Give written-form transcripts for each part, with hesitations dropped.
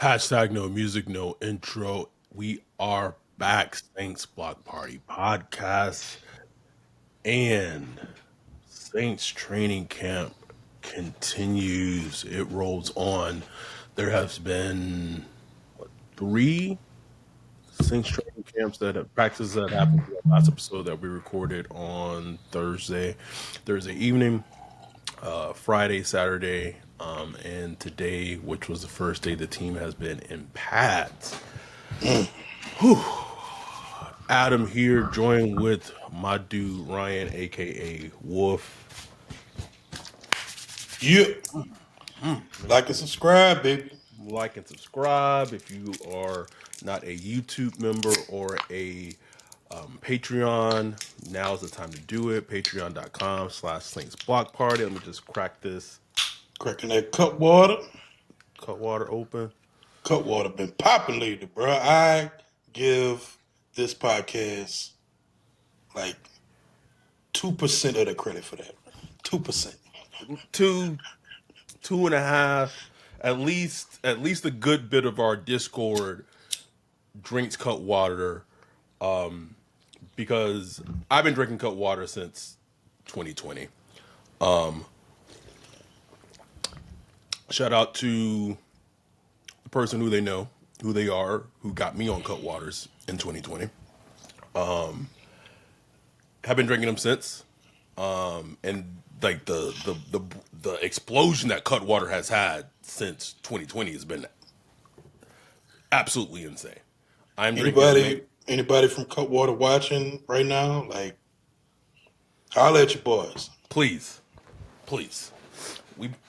Hashtag no music, no intro. We are back. Saints Block Party podcast and Saints training camp continues. It rolls on. There has been three Saints training camps that have practices that happened to the last episode that we recorded on Thursday evening, Friday, Saturday, and today, which was the first day the team has been in pads. Adam here, joined with my dude Ryan, aka Wolf. Yeah. Like and subscribe, baby. Like and subscribe if you are not a YouTube member or a Patreon. Now's the time to do it. Patreon.com/Saints Block Party. Let me just crack this Cracking that cup water. cut water open. Cup water been popping lately, bro. I give this podcast like 2% of the credit for that. 2%. Two and a half. At least a good bit of our Discord drinks cut water, because I've been drinking cut water since 2020. Shout out to the person who they know, who they are, who got me on cut waters in 2020. Have been drinking them since, and like the explosion that cut water has had since 2020 has been absolutely insane. I'm drinking. Anybody from Cutwater watching right now? Like, holla at your boys. Please.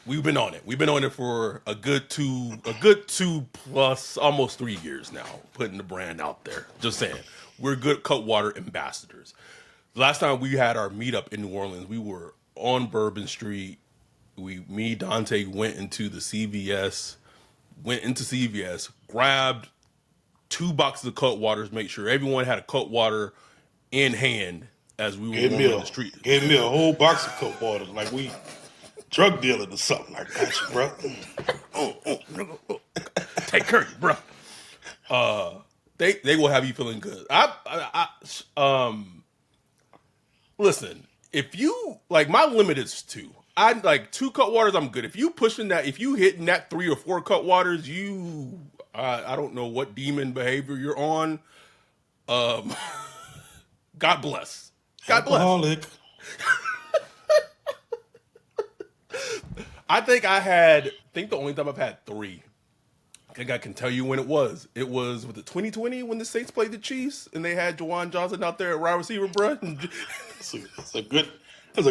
We've been on it. We've been on it for a good two plus almost 3 years now, putting the brand out there. Just saying. We're good Cutwater ambassadors. Last time we had our meetup in New Orleans, we were on Bourbon Street. Dante went into CVS, grabbed 2 boxes of Cutwaters, make sure everyone had a Cutwater in hand as we were on the street. Gave me a whole box of cup water, like we drug dealing or something. Like, got you, bro. Take care, bro. They will have you feeling good. Listen, if you like, my limit is 2. I like 2 cut waters. I'm good. If you hitting that 3 or 4 cut waters, I don't know what demon behavior you're on. God bless. God bless. Alcoholic. I think the only time I've had 3. I think I can tell you when it was. It was with the 2020 when the Saints played the Chiefs and they had Jawan Johnson out there at wide receiver, bro. It's a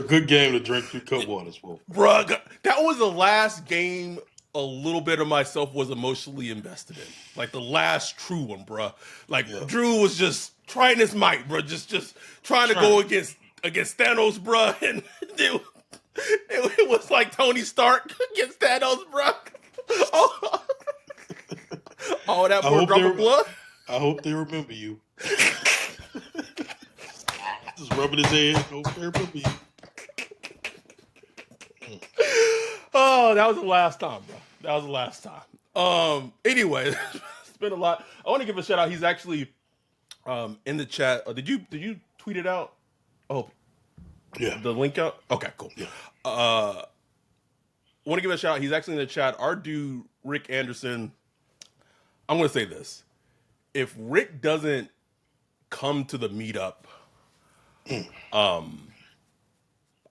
good game to drink 3 cup waters, bro. Bruh, that was the last game a little bit of myself was emotionally invested in. Like the last true one, bruh. Like, yeah. Drew was just trying his might, bruh. Just trying to go against Thanos, bruh. And it was like Tony Stark against Thanos, bruh. Oh, that poor drop of blood. I hope they remember you. Just rubbing his head. Hope they remember you. Oh, that was the last time, bro. That was the last time. Anyway, it's been a lot. I want to give a shout out. He's actually in the chat. Did you tweet it out? Oh, yeah. The link out. Okay, cool. Yeah. I want to give a shout out. He's actually in the chat. Our dude Rick Anderson. I'm going to say this: if Rick doesn't come to the meetup,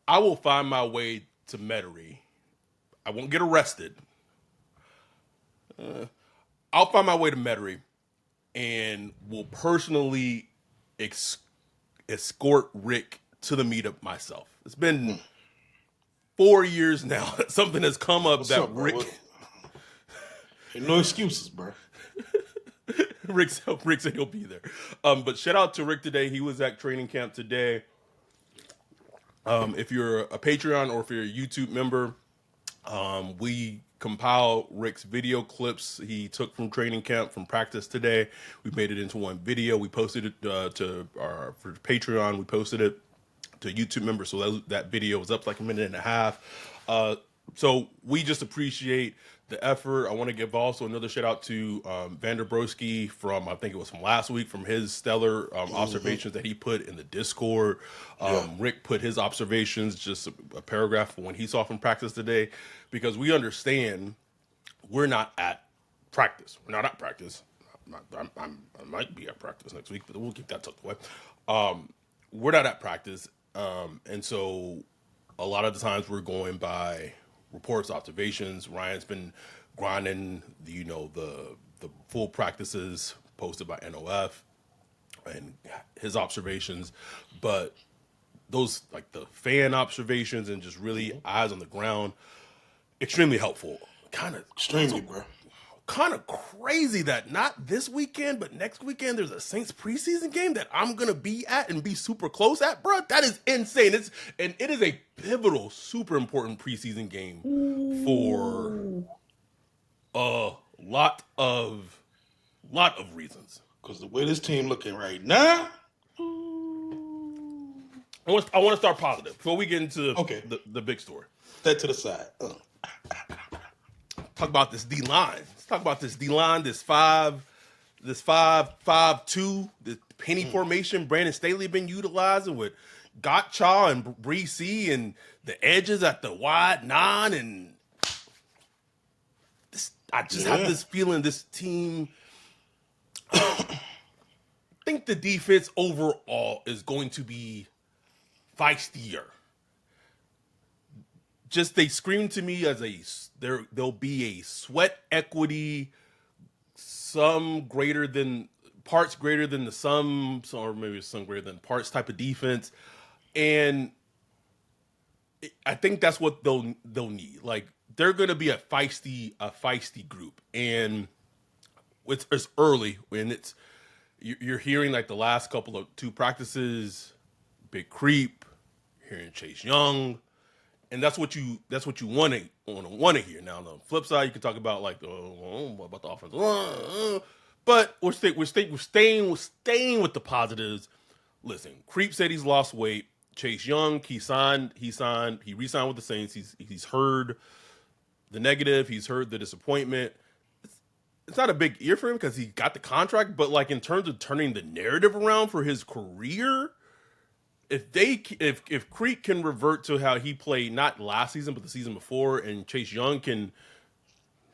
I will find my way to Metairie. I won't get arrested. I'll find my way to Metairie and will personally escort Rick to the meetup myself. It's been 4 years now that something has come up. What's that up, Rick... Ain't no excuses, bro. Rick said he'll be there. But shout out to Rick today. He was at training camp today. If you're a Patreon or if you're a YouTube member, we compile Rick's video clips he took from training camp, from practice today. We made it into one video. We posted it for Patreon. We posted it to YouTube members. So that video was up like a minute and a half. So we just appreciate the effort. I want to give also another shout out to Vander Broski from, I think it was from last week, from his stellar observations that he put in the Discord. Yeah. Rick put his observations, just a paragraph for when he saw from practice today, because we understand we're not at practice. We're not at practice. I might be at practice next week, but we'll keep that tucked away. We're not at practice, and so a lot of the times we're going by reports, observations. Ryan's been grinding, the full practices posted by NOF and his observations, but those like the fan observations and just really eyes on the ground, extremely helpful. Kind of Extremely, bro. kind of crazy that not this weekend, but next weekend there's a Saints preseason game that I'm gonna be at and be super close at, bro. That is insane. It is a pivotal, super important preseason game for a lot of reasons. Because the way this team looking right now, I want to start positive before we get into okay, the big story. that to the side. Talk about this D line. Let's talk about this D line. This five two, the penny formation. Brandon Staley been utilizing with Gotcha and Breesy and the edges at the wide nine, and this. I just have this feeling this team. I think the defense overall is going to be feistier. Just they scream to me as there'll be a sweat equity, some greater than parts greater than the sum, or maybe some greater than parts type of defense, and I think that's what they'll need. Like they're going to be a feisty group, and it's early when you're hearing like the last couple of two practices, big creep, hearing Chase Young. And that's what you want to hear. Now on the flip side, you can talk about like what about the offense, but we're staying with the positives. Listen, Creep said he's lost weight. Chase Young, he re-signed with the Saints. He's heard the negative, he's heard the disappointment. It's not a big year for him because he got the contract, but like in terms of turning the narrative around for his career, if Creek can revert to how he played not last season but the season before, and Chase Young can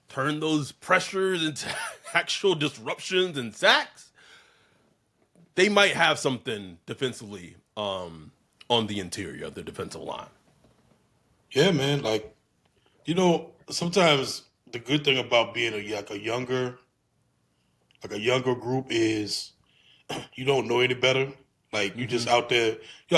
turn those pressures into actual disruptions and sacks, they might have something defensively on the interior of the defensive line. Yeah, man. Like, sometimes the good thing about being a younger group is you don't know any better. Like you just you're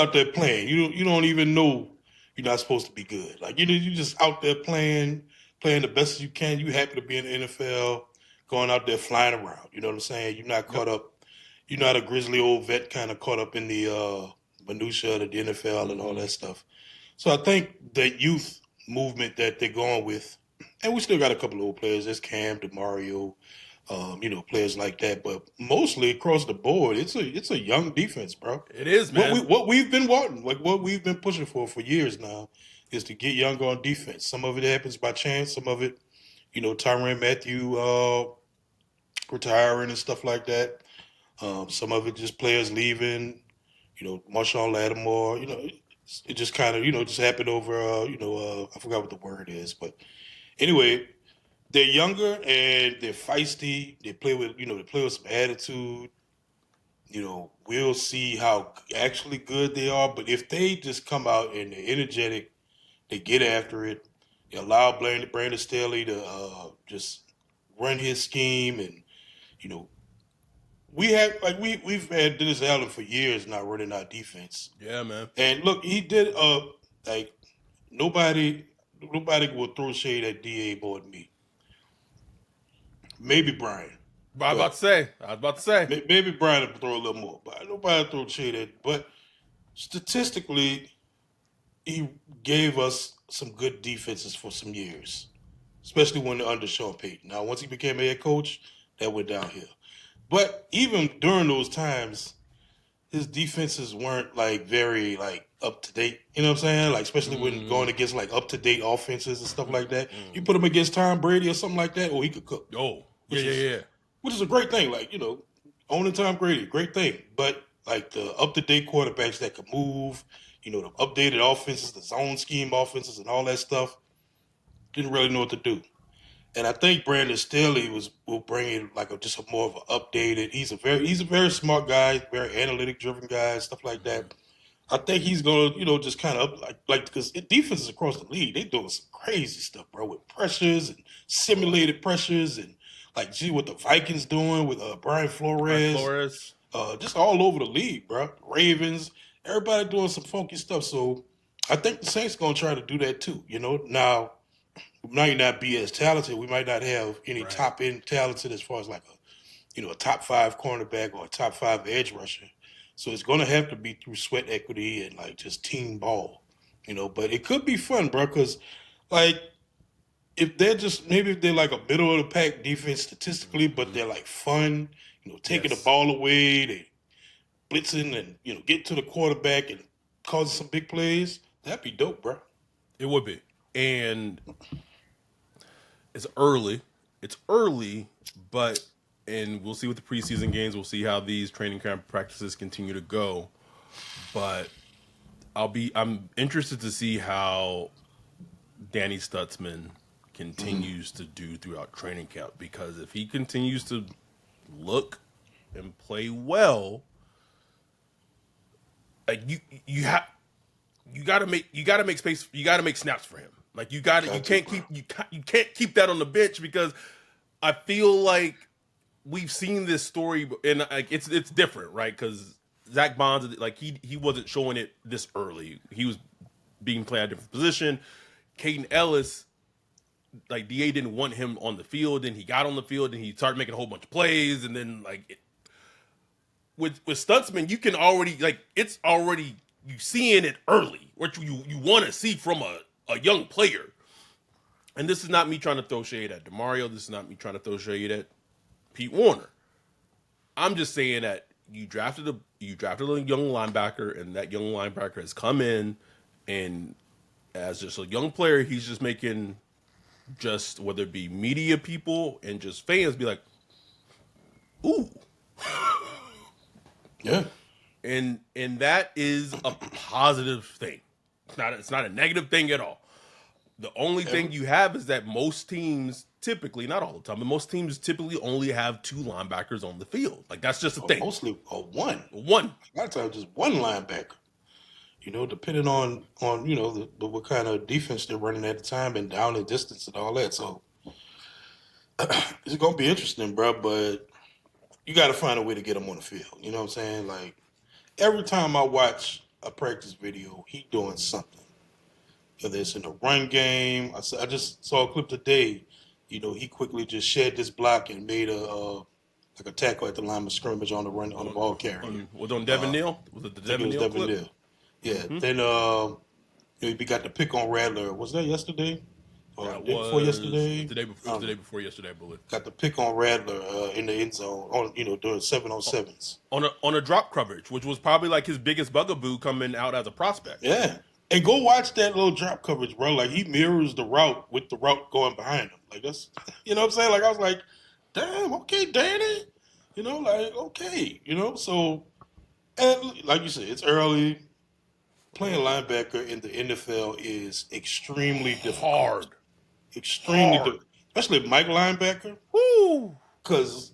out there playing. You don't even know you're not supposed to be good. Like you just out there playing the best you can. You happy to be in the NFL, going out there flying around. You know what I'm saying? You're not Yep. caught up. You're not a grizzly old vet kind of caught up in the minutia of the NFL and all that stuff. So I think the youth movement that they're going with, and we still got a couple of old players. There's Cam, DeMario, players like that. But mostly across the board, it's a young defense, bro. It is, man. What we've been wanting, like what we've been pushing for years now, is to get younger on defense. Some of it happens by chance. Some of it, Tyrann Mathieu retiring and stuff like that. Some of it just players leaving. Marshawn Lattimore. It just kind of just happened over. I forgot what the word is, but anyway, they're younger and they're feisty. They play with some attitude. We'll see how actually good they are. But if they just come out and they're energetic, they get after it, they allow Brandon Staley to just run his scheme, and you know, we've had Dennis Allen for years now running our defense. Yeah, man. And look, he did like nobody will throw shade at DA more than me. Maybe Brian. But I was about to say. maybe Brian will throw a little more, but nobody throw shade at. But statistically, he gave us some good defenses for some years, especially when under Sean Payton. Now, once he became a head coach, that went downhill. But even during those times, his defenses weren't like very like up to date. You know what I'm saying? Like especially when going against like up to date offenses and stuff like that. You put him against Tom Brady or something like that, or he could cook, Oh, yeah, which yeah, is yeah. which is a great thing. Like owning Tom Brady, great thing. But like the up to date quarterbacks that can move, the updated offenses, the zone scheme offenses, and all that stuff, didn't really know what to do. And I think Brandon Staley will bring in like just a more of an updated. He's a very smart guy, very analytic driven guy, stuff like that. I think he's gonna, just kind of up like because defenses across the league they doing some crazy stuff, bro, with pressures and Oh, simulated pressures and like gee, what the Vikings doing with Brian Brian Flores, Flores. just all over the league, bro. Ravens, everybody doing some funky stuff. So I think the Saints gonna try to do that too. Now we might not be as talented. We might not have any Right. top end talented as far as like a top five cornerback or a top five edge rusher. So it's going to have to be through sweat equity and like just team ball, But it could be fun, bro. Because like if they're like a middle of the pack defense statistically, but they're like fun, taking the Yes, ball away, they blitzing and getting to the quarterback and causing some big plays. That'd be dope, bro. it would be. And it's early. It's early, but and we'll see with the preseason games. We'll see how these training camp practices continue to go. But I'm interested to see how Danny Stutzman continues to do throughout training camp because if he continues to look and play well, like you got to make space, you got to make snaps for him. Like you Got to, can't bro. you can't keep that on the bench because I feel like we've seen this story and like it's different, right? Because Zach Bonds, like he wasn't showing it this early. He was being played at a different position. Caden Ellis, like Da didn't want him on the field, and he got on the field and he started making a whole bunch of plays, and then with Stutzman, you can already like it's already you seeing it early, what you want to see from a young player. And this is not me trying to throw shade at Demario. This is not me trying to throw shade at Pete Warner. I'm just saying that you drafted a young linebacker, and that young linebacker has come in, and as just a young player, he's just making just whether it be media people and just fans be like, ooh, Yeah. and that is a positive thing. It's not a negative thing at all. The only Every, thing you have is that most teams typically, not all the time, but most teams typically only have two linebackers on the field. Like that's just a or thing. mostly or one. One. A lot of times just one linebacker. Depending on what kind of defense they're running at the time and down and distance and all that. So it's gonna be interesting, bro. But you got to find a way to get him on the field. You know what I'm saying? Like every time I watch a practice video, he doing something. Whether it's in the run game, I just saw a clip today. He quickly just shed this block and made like a tackle at the line of scrimmage on the run on the ball carrier. Was on Devin Uh, I Neal? Was it the think it Devin was Neal Devin clip? Neal. Yeah. Then we got the pick on Rattler. Was that yesterday or the That day before was yesterday? the day before. I It was don't the know. day before yesterday, I believe. Got the pick on Rattler in the end zone on doing 7-on-7s. On a drop coverage, which was probably like his biggest bugaboo coming out as a prospect. Yeah. And go watch that little drop coverage, bro. Like he mirrors the route with the route going behind him. Like that's what I'm saying? Like I was like, damn, okay, Danny. Like, okay, so and like you said, it's early. Playing linebacker in the NFL is extremely difficult. Hard, Extremely hard. difficult. Especially Mike linebacker. Woo! Because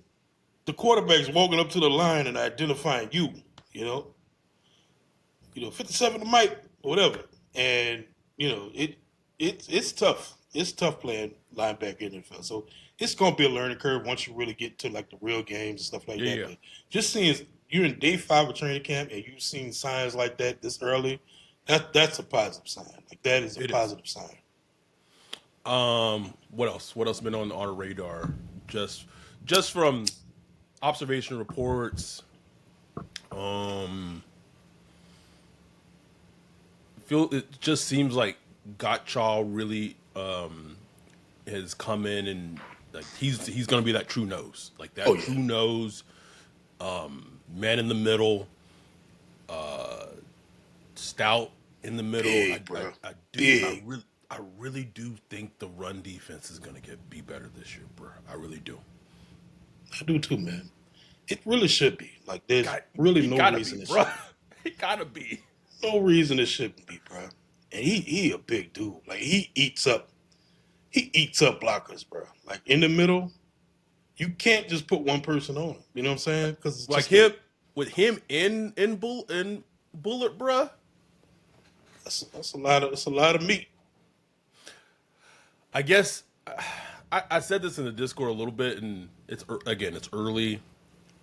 the quarterback's walking up to the line and identifying you, you know, 57 to Mike, or whatever. And, it's tough. It's tough playing linebacker in the NFL. So it's gonna be a learning curve once you really get to like the real games and stuff like Yeah, that. yeah. But just seeing you're in day 5 of training camp and you've seen signs like that this early, that's a positive sign. Like that is a It is. positive sign. What else? What else been on our radar? Just just from observation reports. Um, feel it just seems like Gottschall really has come in and like he's gonna be that true nose, like Oh that yeah. true nose, man in the middle, stout, in the middle. Big, bro. I do. Big. I really do think the run defense is going to be better this year, bro. I really do. I do too, man. It really should be. Like, there's God, really he no gotta be, reason it bro. shouldn't be. He gotta be. No reason it shouldn't be, bro. And he a big dude. Like, he eats up blockers, bro. Like, in the middle, you can't just put one person on him. You know what I'm saying? Because it's Like just him with him in bullet, bro. that's a lot of meat. I guess I said this in the Discord a little bit, and it's early.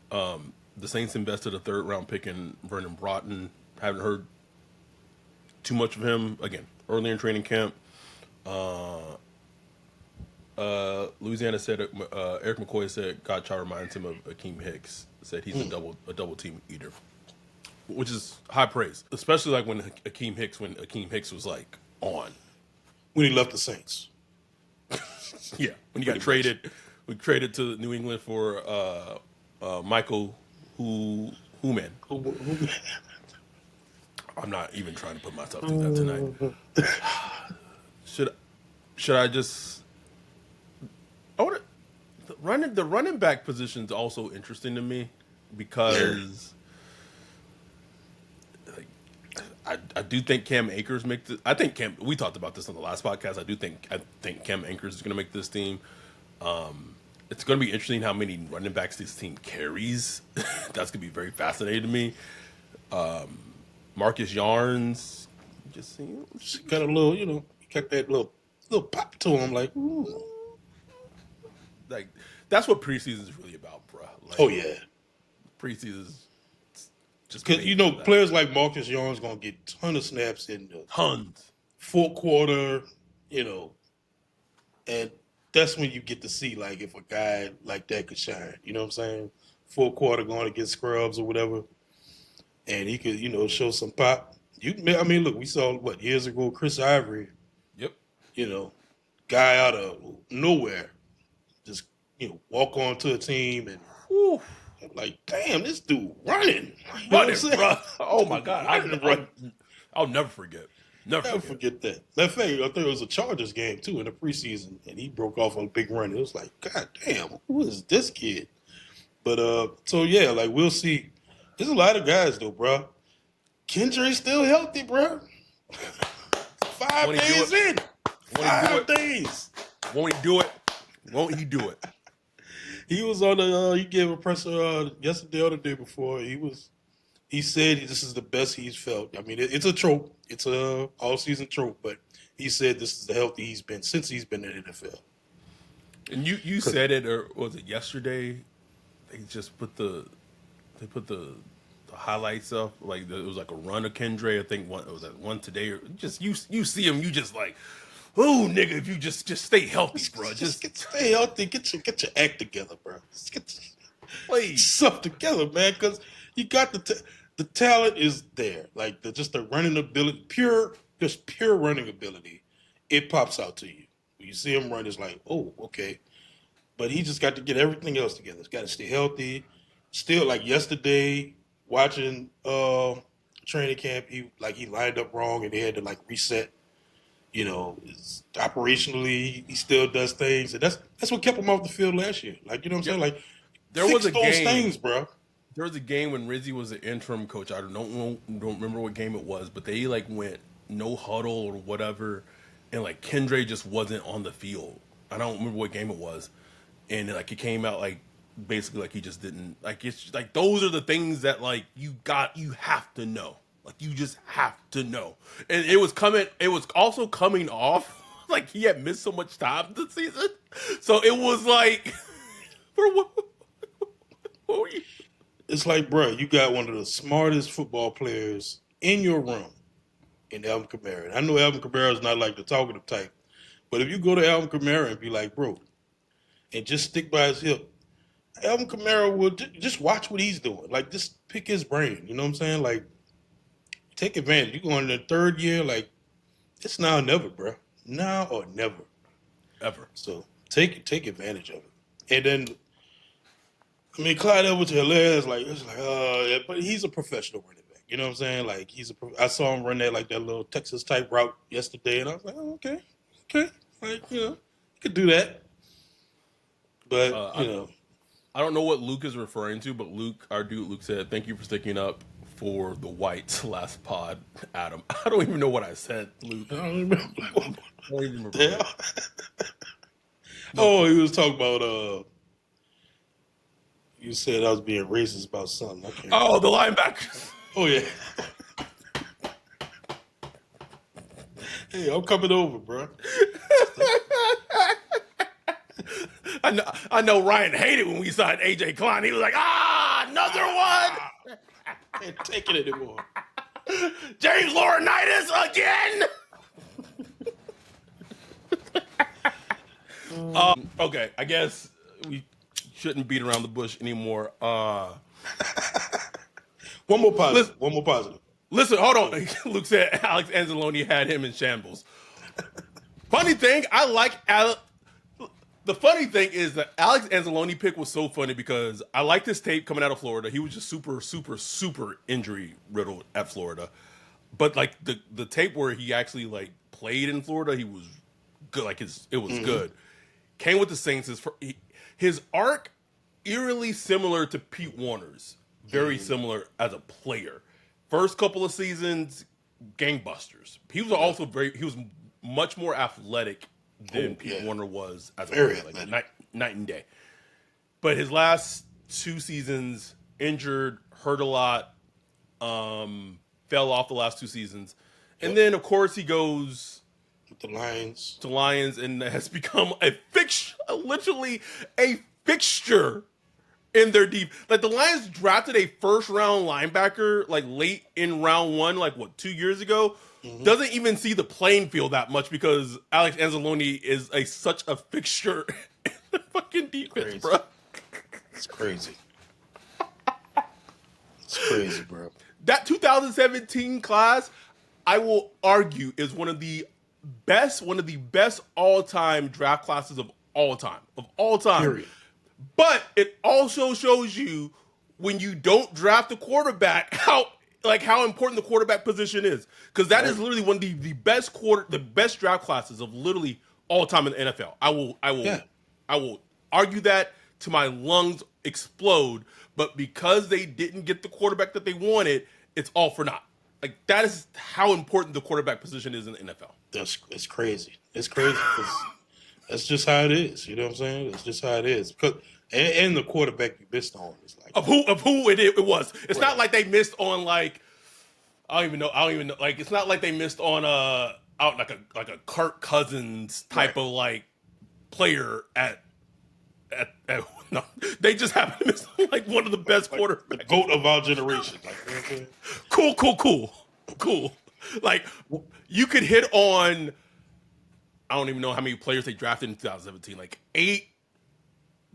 The Saints invested a third round pick in Vernon Broughton. Haven't heard too much of him. Again, early in training camp. Louisiana said Eric McCoy said Godchild reminds him of Akeem Hicks. Said he's a double team eater, which is high praise, especially like when Akeem Hicks was like on. When he left the Saints. Yeah, when he got traded, we traded to New England for Michael Hooman. I'm not even trying to put myself through that tonight. Should I just? I want the running back position is also interesting to me because like, I do think Cam Akers make the. I think we talked about this on the last podcast. I think Cam Akers is going to make this team. It's going to be interesting how many running backs this team carries. That's going to be very fascinating to me. Marcus Yarns, just got a little, got that little pop to him, like, ooh. Like that's what preseason is really about, bro. Like, oh yeah, preseason is just because players like Marcus Yarns gonna get a ton of snaps in the tons fourth quarter, and that's when you get to see like if a guy like that could shine. You know what I'm saying? Fourth quarter going against scrubs or whatever, and he could show some pop. Look, we saw years ago Chris Ivory. Yep. Guy out of nowhere, just walk onto a team and like, damn, this dude running, bro. Oh my god, running. I'll never forget. Never forget that. That thing, I think it was a Chargers game too in the preseason, and he broke off on a big run. It was like, god damn, who is this kid? But so yeah, like we'll see. There's a lot of guys though, bro. Kendrick's still healthy, bro. 5 days in. 5 days. Won't he do it? Won't he do it? He was on he gave a presser yesterday or the day before. He said this is the best he's felt. I mean, it's a trope. It's a all-season trope, but he said this is the healthy he's been since he's been in the NFL. And you said it, or was it yesterday? They just put the highlights up. Like it was like a run of Kendre. I think it was one today. Or just you see him, you just like, oh nigga, if you just stay healthy, bro. Just stay healthy. Get your act together, bro. Just get please stuff together, man. Because you got the talent is there. Like the running ability, pure running ability. It pops out to you. When you see him run, it's like, oh, okay. But he just got to get everything else together. He's got to stay healthy. Still, like yesterday, watching training camp, he lined up wrong and they had to like reset. Operationally, he still does things, and that's what kept him off the field last year. Like, you know what I'm saying? Like, there was a those game, things, bro. There was a game when Rizzy was the interim coach. I don't remember what game it was, but they like went no huddle or whatever, and like Kendre just wasn't on the field. I don't remember what game it was, and like it came out like basically like he just didn't like. It's like those are the things that like you have to know. Like you just have to know. And it was also coming off like he had missed so much time this season. So it was like what were you? It's like, bro, you got one of the smartest football players in your room in Alvin Kamara. And I know Alvin Kamara is not like the talkative type, but if you go to Alvin Kamara and be like, bro, and just stick by his hip, Alvin Kamara will just watch what he's doing. Like, just pick his brain. You know what I'm saying? Like, take advantage. You going in the third year, like, it's now or never, bro. Now or never. Ever. So take advantage of it. And then, Clyde Edwards-Helaire is like, but he's a professional running back. You know what I'm saying? Like I saw him run that little Texas type route yesterday, and I was like, oh, okay, like you could do that. But Uh, I don't know what Luke is referring to, but Luke, our dude Luke said, "Thank you for sticking up for the whites last pod, Adam." I don't even know what I said, I Luke. don't remember. Like, what I don't even the remember. hell? No Oh, clue. he was talking about you said I was being racist about something. I can't Oh, remember. the linebackers. Oh yeah. Hey, I'm coming over, bro. I know Ryan hated when we signed AJ Klein. He was like, another Ah, one. can't take it anymore. James Laurinaitis again. Okay, I guess we shouldn't beat around the bush anymore. One more positive. Listen, One more positive. listen, hold on. Luke said Alex Anzalone had him in shambles. Funny thing, I like Alex. The funny thing is that Alex Anzalone pick was so funny because I liked his tape coming out of Florida. He was just super injury riddled at Florida, but like the tape where he actually like played in Florida, he was good. Like it was Mm-hmm. good. Came with the Saints. His arc eerily similar to Pete Warner's. Very Mm-hmm. similar as a player. First couple of seasons, gangbusters. He was Yep. also he was much more athletic than Oh Pete yeah. Warner was as a Very player, like athletic. night and day. But his last 2 seasons, injured, hurt a lot, fell off the last 2 seasons, and Yep. then of course he goes With the Lions. to Lions and has become a fixture, literally a fixture in their deep. Like the Lions drafted a first round linebacker like late in round one, like what 2 years ago. Mm-hmm. Doesn't even see the playing field that much because Alex Anzalone is such a fixture in the fucking defense, Crazy. bro. It's crazy. It's crazy, bro. That 2017 class, I will argue, is one of the best all time draft classes of all time. Of all time. Period. But it also shows you when you don't draft a quarterback how important the quarterback position is. Because that is Right. literally one of the best draft classes of literally all time in the NFL. Yeah. I will argue that to my lungs explode, but because they didn't get the quarterback that they wanted, it's all for naught. Like that is how important the quarterback position is in the NFL. It's crazy. It's crazy because that's just how it is. You know what I'm saying? That's just how it is. Because and the quarterback you missed on is like Of who it was. It's not right. like they missed on like I don't even know. Like it's not like they missed on out like a Kirk Cousins Right. type of like player at no. They just happen to miss on, like one of the best Like the quarterbacks. goat of our generation. Like you know what I'm saying? Cool. Like you could hit on I don't even know how many players they drafted in 2017. Like 8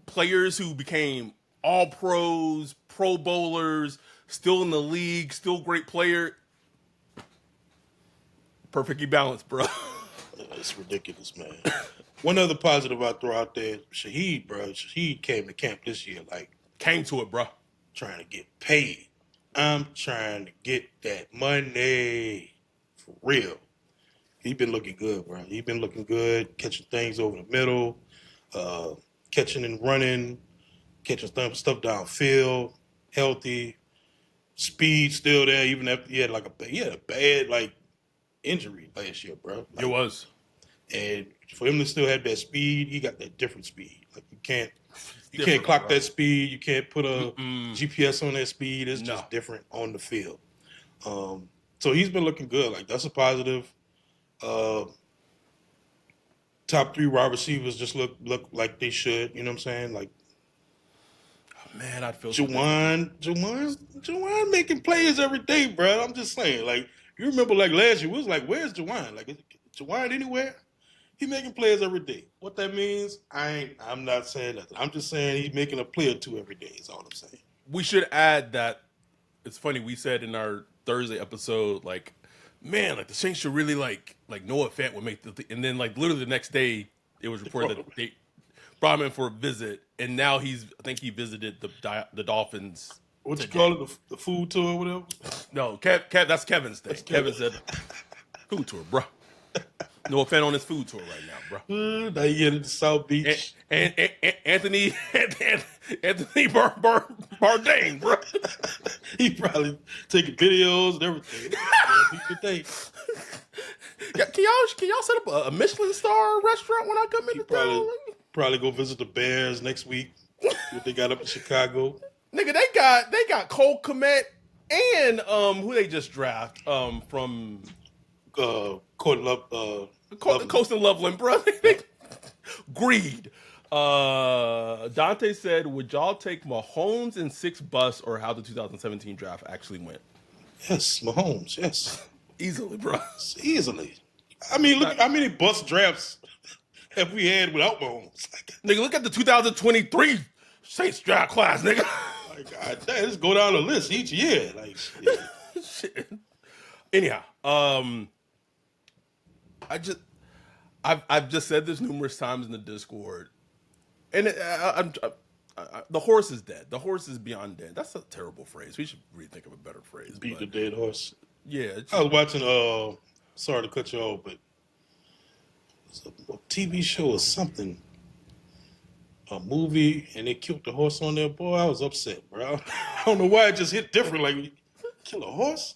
players who became all pros, pro bowlers, still in the league, still great player. Perfectly balanced, bro. It's ridiculous, man. One other positive I throw out there, Shaheed, bro. Shaheed came to camp this year, like Came to it, bro. trying to get paid. I'm trying to get that money for real. He been looking good, bro. He been looking good, catching things over the middle, uh, catching and running, catching stuff downfield, healthy, speed still there. Even after he had a bad like injury last year, bro. It Like, was and for him to still have that speed, he got that different speed. Like it's you can't different, clock bro. that speed. You can't put a Mm-mm. GPS on that speed. It's No, just different on the field. So he's been looking good. Like that's a positive. Uh, top three wide receivers just look like they should. You know what I'm saying? Like man, I'd feel so different. Jawan making plays every day, bro. I'm just saying. Like you remember, like last year, we was like, "Where's Jawan? Like, is Jawan anywhere?" He making plays every day. What that means, I'm not saying that. I'm just saying he's making a play or two every day. Is all I'm saying. We should add that it's funny. We said in our Thursday episode, like, man, like the Saints should really like Noah Fant would make and then like literally the next day it was They reported brought that him. they brought him in for a visit, and now I think he visited the Dolphins What you call today. it? The food tour or whatever. No, that's Kevin's thing. That's Kevin Kevin. said food tour, bro. No offense on his food tour right now, bro. Now you get into South Beach. And Anthony Bourdain, bro. He probably taking videos and everything. Yeah, be good day. Yeah, can y'all set up a Michelin star restaurant when I come He into town? probably go visit the Bears next week. See what they got up in Chicago. Nigga, they got Cole Kmet and who they just draft from Court Love, Loveland. Coast and Loveland, bro. Greed. Dante said, "Would y'all take Mahomes in 6 busts or how the 2017 draft actually went?" Yes, Mahomes. Yes, Easily, bro. easily. I mean, look how many bust drafts have we had without Mahomes? Nigga, look at the 2023 Saints draft class, nigga. Like, God damn, just go down the list each year. Like, shit. Shit. Anyhow, I've just said this numerous times in the Discord, and the horse is dead. The horse is beyond dead. That's a terrible phrase. We should rethink of a better phrase. Beat the But dead horse. yeah, I was watching. Sorry to cut you off, but it's a TV show or something, a movie, and they killed the horse on there. Boy, I was upset, bro. I don't know why it just hit different. Like, kill a horse?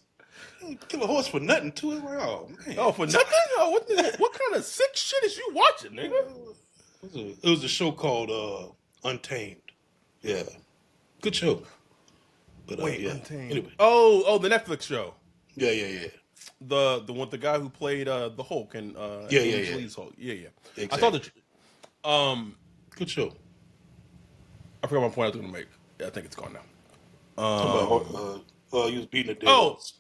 Kill a horse for nothing to it? Like, oh man. oh, for nothing. Oh, what kind of sick shit is you watching, nigga? It was a show called Untamed. Yeah, good show. But Wait, yeah. Untamed. Anyway, Oh, the Netflix show. yeah. The one, the guy who played the Hulk and Yeah. Lee's Hulk. Yeah. Exactly. I saw the Good show. I forgot my point I was going to make. Yeah, I think it's gone now. Talking about you was beating a dead Oh, horse.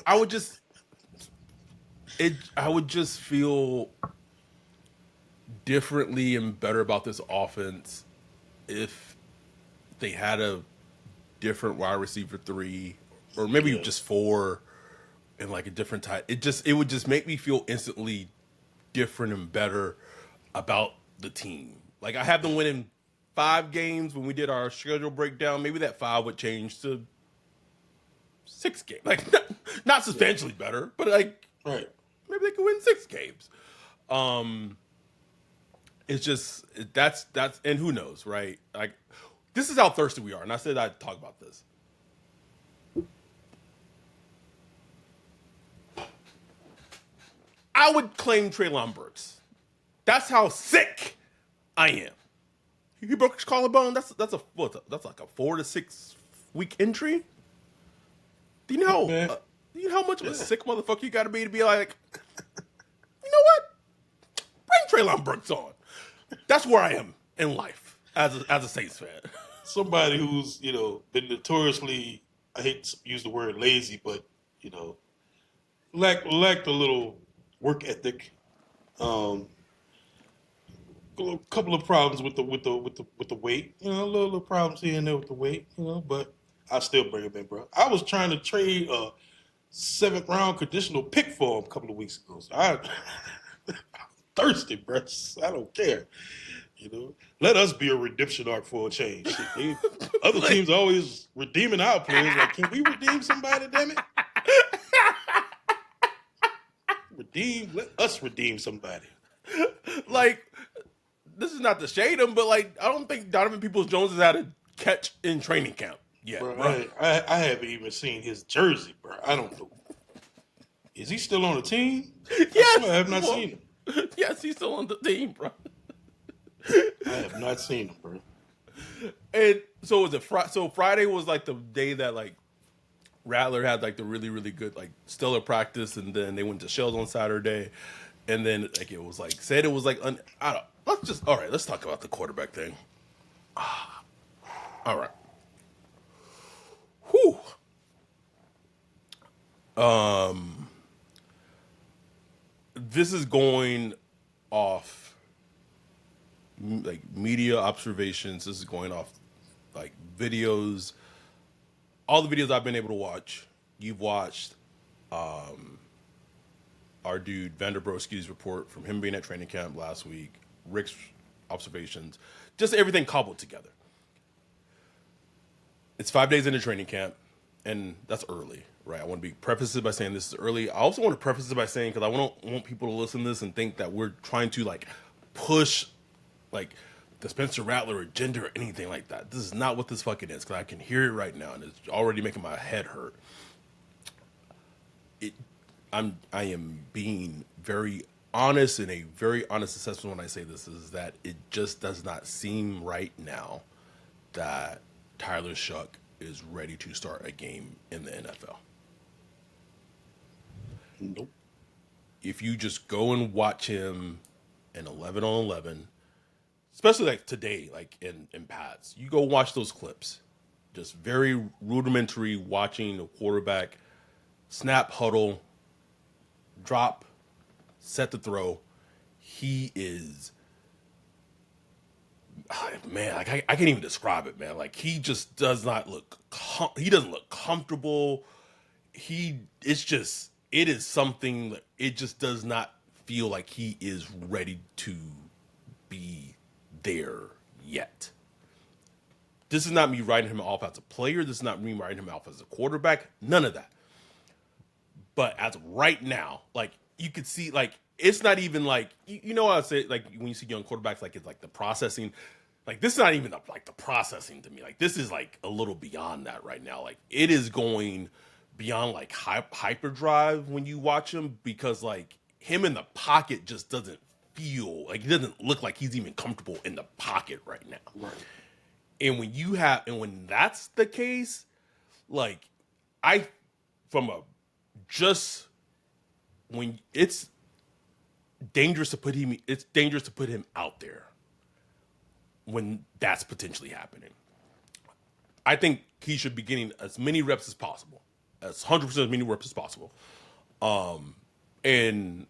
I would just feel differently and better about this offense if they had a different wide receiver 3 or maybe Yeah. just 4 and like a different type. It would just make me feel instantly different and better about the team. Like, I have them winning 5 games when we did our schedule breakdown. Maybe that 5 would change to 6 games. Like, not substantially better, but like Right. maybe they could win 6 games. It's just that's and who knows, right? Like, this is how thirsty we are, and I said I'd talk about this. I would claim Treylon Burks. That's how sick I am. He broke his collarbone. That's like a 4 to 6 week injury. Do you know? Man. Do you know how much of a sick motherfucker you got to be like, you know what? Bring Treylon Burks on. That's where I am in life as a Saints fan. Somebody who's been notoriously, I hate to use the word lazy, but lacked a little work ethic. A couple of problems with the weight. Little problems here and there with the weight. But I still bring him in, bro. I was trying to trade a 7th round conditional pick for him a couple of weeks ago. So I'm thirsty, bro. I don't care. Let us be a redemption arc for a change. Shit, other teams are always redeeming our players. Like, can we redeem somebody? Damn it! Let us redeem somebody. Like, this is not to shade him, but like, I don't think Donovan Peoples-Jones has had a catch in training camp yet, bro. I haven't even seen his jersey, bro. I don't know. Is he still on the team? Yes, I have not seen him. Yes, he's still on the team, bro. I have not seen him, bro. And so was it so Friday was like the day that like Rattler had like the really, really good like stellar practice, and then they went to Shells on Saturday, and then like it was like said it was like I don't. Let's talk about the quarterback thing. All right. Whew. This is going off like media observations. This is going off like videos, all the videos I've been able to watch. You've watched our dude Vanderbroski's report from him being at training camp last week, Rick's observations, just everything cobbled together. It's 5 days into training camp, and that's early, right? I want to be preface it by saying this is early. I also want to preface it by saying, because I don't want people to listen to this and think that we're trying to like push like the Spencer Rattler agenda or anything like that. This is not what this fucking is, because I can hear it right now and it's already making my head hurt. It, I am being very honest, and a very honest assessment when I say this is that it just does not seem right now that Tyler Shuck is ready to start a game in the NFL. Nope. If you just go and watch him in 11 on 11, especially like today, like in pads, you go watch those clips. Just very rudimentary watching the quarterback snap, huddle, drop, set the throw. He is, man, like I can't even describe it, man. Like he just does not look, he doesn't look comfortable. It's just, it is something that it just does not feel like he is ready to be there yet. This is not me writing him off as a player. This is not me writing him off as a quarterback. None of that. But as of right now, like you could see, like it's not even like you know what I say. Like when you see young quarterbacks, like it's like the processing. Like this is not even like the processing to me. Like this is like a little beyond that right now. Like it is going beyond like hyperdrive when you watch him, because like him in the pocket just doesn't feel like, he doesn't look like he's even comfortable in the pocket right now. Right. And when that's the case, like I from a just when it's dangerous to put him out there when that's potentially happening. I think he should be getting as many reps as possible, as 100% as many reps as possible, and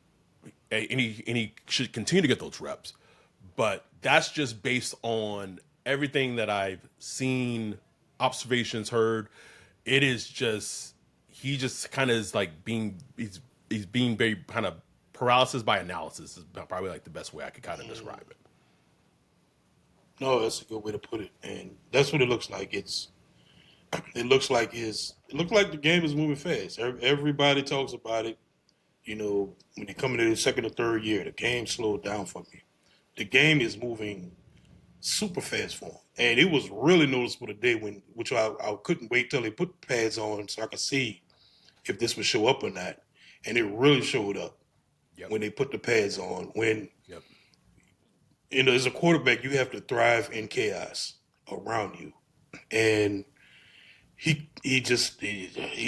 and he should continue to get those reps. But that's just based on everything that I've seen, observations, heard. It is just, he just kind of is like he's being very kind of paralysis by analysis is probably like the best way I could kind of describe it. No, that's a good way to put it, and that's what it looks like. It looks like the game is moving fast. Everybody talks about it. You know, when you come into the second or third year, the game slowed down for me. The game is moving super fast for him, and it was really noticeable today which I couldn't wait till they put pads on so I could see if this would show up or not, and it really showed up Yep. when they put the pads on. When Yep. as a quarterback, you have to thrive in chaos around you, and he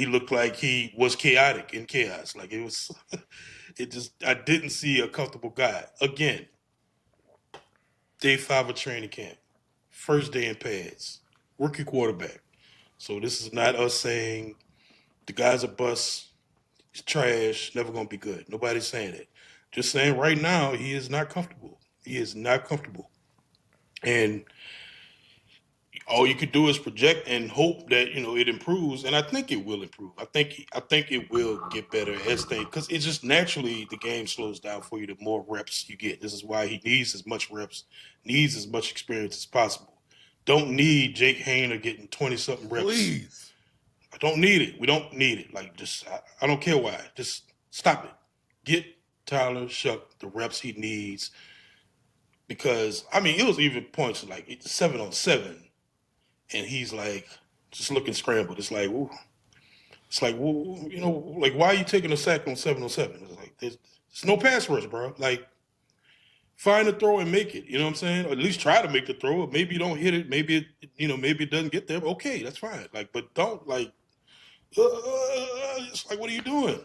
looked like he was chaotic in chaos. Like it was, it just I didn't see a comfortable guy again. Day 5 of training camp, first day in pads, rookie quarterback. So this is not us saying the guy's a bust, he's trash, never gonna be good. Nobody's saying it. Just saying right now he is not comfortable. He is not comfortable, and all you could do is project and hope that it improves, and I think it will improve. I think it will get better as they because it's just naturally the game slows down for you the more reps you get. This is why he needs as much reps, needs as much experience as possible. Don't need Jake Hayner getting 20 something reps. Please. I don't need it. We don't need it. Like just I don't care why. Just stop it. Get Tyler Shuck the reps he needs because I mean it was even points like it's 7-on-7 and he's like just looking scrambled. It's like, ooh. It's like, well, like why are you taking a sack on 7-on-7? It's like there's no pass rush, bro. Like find a throw and make it. You know what I'm saying? Or at least try to make the throw. Or maybe you don't hit it. Maybe maybe it doesn't get there. Okay, that's fine. Like, but don't like. It's like, what are you doing?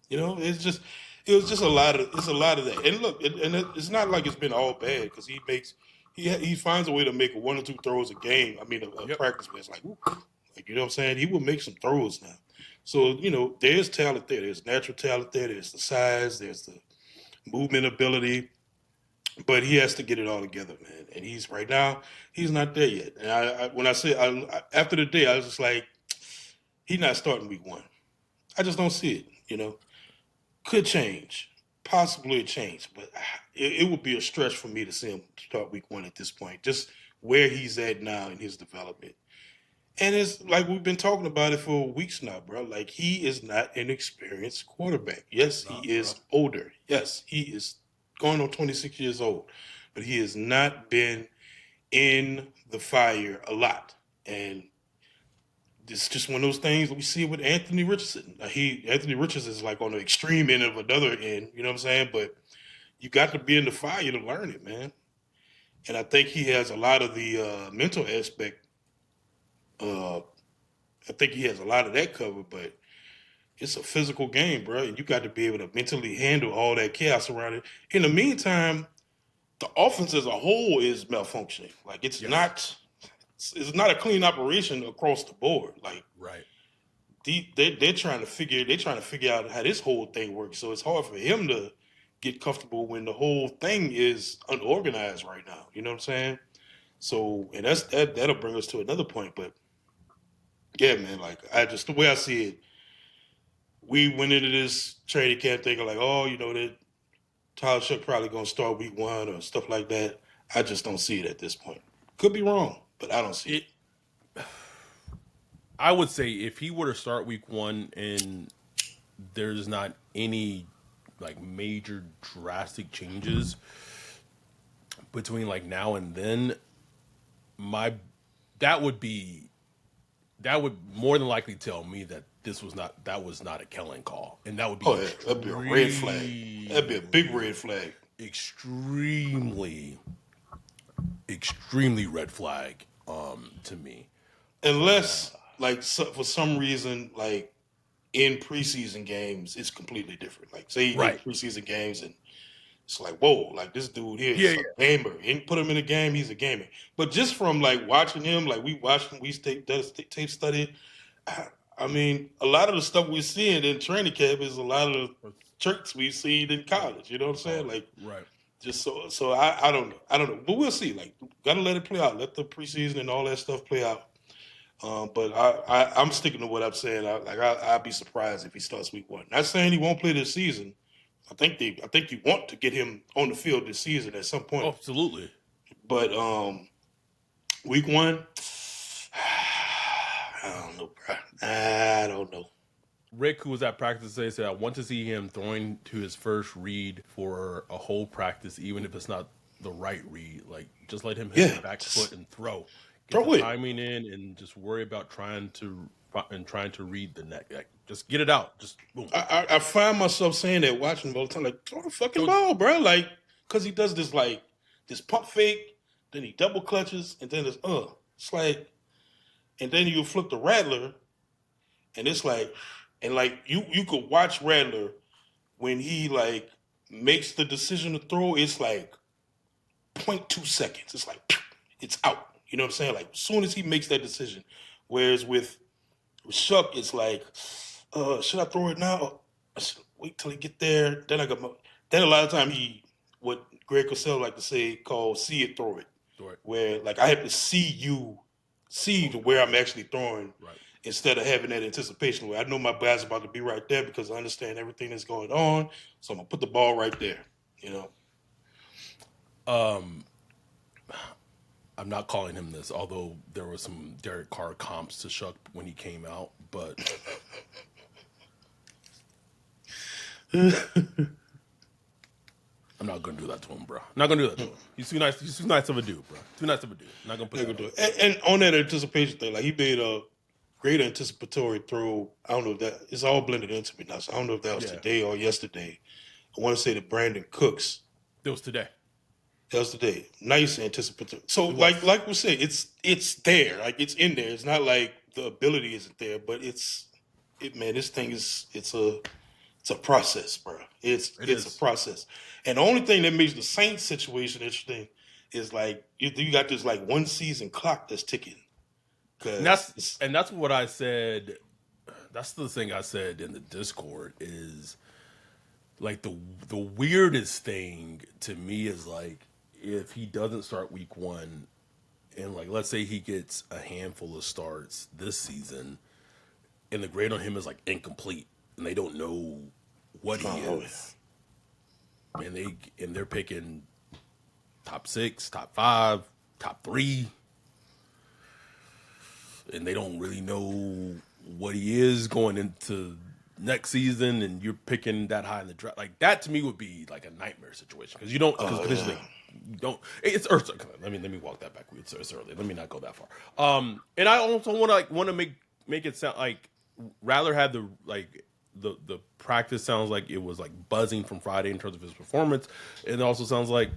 It was just it's a lot of that. And look, it's not like it's been all bad because he finds a way to make 1 or 2 throws a game. I mean, a Yep. practice where it's like, ooh, like you know what I'm saying. He will make some throws now. So there's talent there. There's natural talent there. There's the size. There's the movement ability. But he has to get it all together, man. And he's right now he's not there yet. And when I say after the day, I was just like, he's not starting week 1. I just don't see it. Could change, possibly change, but it would be a stretch for me to see him start week 1 at this point. Just where he's at now in his development, And it's like we've been talking about it for weeks now, bro. Like he is not an experienced quarterback. Yes, he Not, bro. is older. Yes, he is going on 26 years old, but he has not been in the fire a lot. And it's just one of those things that we see with Anthony Richardson. Anthony Richardson is like on the extreme end of another end. You know what I'm saying? But you got to be in the fire to learn it, man. And I think he has a lot of the mental aspect. Uh, I think he has a lot of that covered, but it's a physical game, bro. And you got to be able to mentally handle all that chaos around it. In the meantime, the offense as a whole is malfunctioning. Like Yes. it's not a clean operation across the board. Like Right. they're trying to figure out how this whole thing works. So it's hard for him to get comfortable when the whole thing is unorganized right now. You know what I'm saying? So and that'll bring us to another point. But yeah, man, like I just the way I see it, we went into this training camp thinking like, oh, that Tyler Shook probably gonna start week one or stuff like that. I just don't see it at this point. Could be wrong, but I don't see it. It. I would say if he were to start week one and there's not any like major drastic changes between like now and then, my that would be that would more than likely tell me that that was not a Kellen call, and that would be Oh yeah, that'd be a red flag. That'd be a big extremely, red flag. extremely, extremely red flag to me. Unless like for some reason like in preseason games it's completely different. Like say he Right? get preseason games and it's like whoa, like this dude here Yeah, is a yeah. gamer. You put him in a game, he's a gamer. But just from like watching him, like we watched him, we tape study. I mean, a lot of the stuff we're seeing in training camp is a lot of the tricks we've seen in Right. college. You know what I'm saying? College. Like Right. just so I don't know. I don't know. But we'll see. Like gotta let it play out. Let the preseason and all that stuff play out. But I'm sticking to what I'm saying. I'd be surprised if he starts week one. Not saying he won't play this season. I think you want to get him on the field this season at some Oh, point. absolutely. But week one, I don't know, bro. I don't know. Rick, who was at practice today, said, I want to see him throwing to his first read for a whole practice, even if it's not the right read. Like, just let him hit the Yeah, back foot just and throw. Get the throw it. timing in and just worry about trying to read the neck. Like, just get it out. Just boom. I find myself saying that watching him all the time, like throw the fucking Don't, ball, bro. Like, cause he does this like this pump fake, then he double clutches, and then it's like, and then you flip the Rattler, and it's like, and like you could watch Rattler when he like makes the decision to throw. It's like 0.2 seconds. It's like it's out. You know what I'm saying? Like as soon as he makes that decision. Whereas with Shuck, it's like, should I throw it now? Or I should wait till he get there. Then then a lot of time what Greg Cosell like to say called see it, throw it. do it. Where like I have to see to where I'm actually throwing Right. instead of having that anticipation where I know my guy's about to be right there because I understand everything that's going on. So I'm gonna put the ball right there. You know. Um, I'm not calling him this, although there was some Derek Carr comps to Shuck when he came out, but I'm not gonna do that to him, bro. I'm not gonna do that to him. He's too nice. He's too nice of a dude, bro. Too nice of a dude. I'm not gonna put They that could on do him. it. And on that anticipation thing, like he made a great anticipatory throw. I don't know if that it's all blended into me now. So I don't know if that was Yeah, today or yesterday. I want to say to Brandon Cooks. it was today. That was today. Nice anticipatory. So It was. like we said, it's there. Like it's in there. It's not like the ability isn't there, but man, this thing is it's a process, bro. It It's a is. process. And the only thing that makes the Saints situation interesting is like you got this like one season clock that's ticking. And Cause that's it's and that's what I said. That's the thing I said in the Discord is like the weirdest thing to me is like if he doesn't start week one and like let's say he gets a handful of starts this season and the grade on him is like incomplete and they don't know what he oh yeah. is and they're picking top six, top five, top three. and they don't really know what he is going into next season, and you're picking that high in the draft. Like that to me would be like a nightmare situation because you don't because Yeah. potentially you don't. It's Earth. Let me walk that back. It's early. Let me not go that far. And I also want to make it sound like Rattler had the practice sounds like it was like buzzing from Friday in terms of his performance. It also sounds like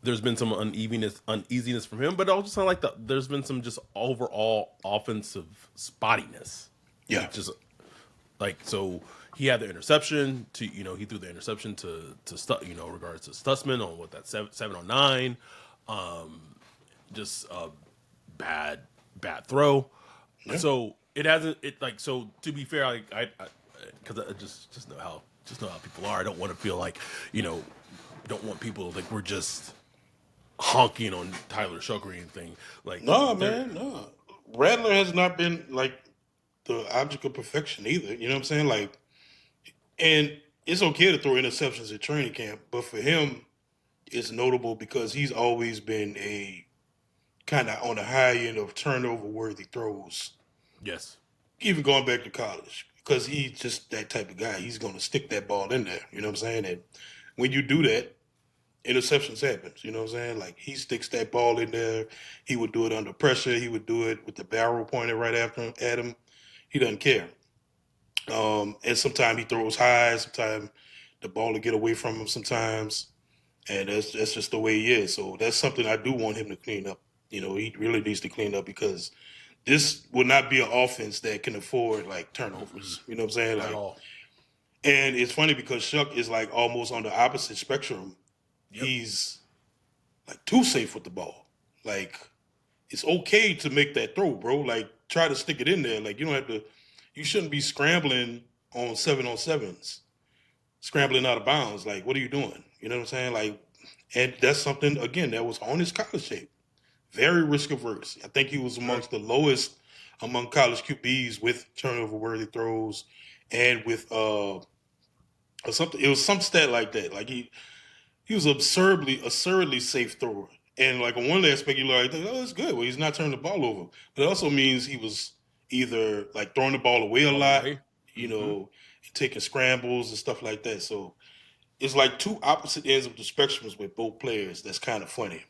there's been some uneasiness from him, but it also sounds like there's been some just overall offensive spottiness. Yeah. Just like so, he had the interception to he threw the interception to regards to Stutzman on what that 709, just a bad throw. Yeah. So it hasn't it like so to be fair, I because I just know how people are. I don't want to feel like don't want people like we're just honking on Tyler Shook or anything. Like No, there, man, no. Rattler has not been like the object of perfection either. You know what I'm saying? Like, and it's okay to throw interceptions at training camp, but for him, it's notable because he's always been a kind of on the high end of turnover worthy throws, yes, even going back to college, because he's just that type of guy. He's going to stick that ball in there. You know what I'm saying? And when you do that, interceptions happens. You know what I'm saying? Like he sticks that ball in there. He would do it under pressure. He would do it with the barrel pointed right after him, at him. He doesn't care. And sometimes he throws high. Sometimes the ball will get away from him. Sometimes, and that's just the way he is. So that's something I do want him to clean up. He really needs to clean up because this will not be an offense that can afford like turnovers. You know what I'm saying? at Like, all. and it's funny because Shuck is like almost on the opposite spectrum. Yep. He's like too safe with the ball. Like it's okay to make that throw, bro. Like try to stick it in there. Like you don't have to. You shouldn't be scrambling on sevens, scrambling out of bounds. Like what are you doing? You know what I'm saying? Like, and that's something again that was on his college shape. Very risk averse. I think he was Very. amongst the lowest among college QBs with turnover worthy throws and with something. It was some stat like that. Like he was absurdly safe thrower. And like on one aspect, you're like, oh, that's good. Well, he's not turning the ball over. But it also means he was either like throwing the ball away a All the lot, way. you Mm-hmm. know, taking scrambles and stuff like that. So it's like two opposite ends of the spectrums with both players. That's kind of funny.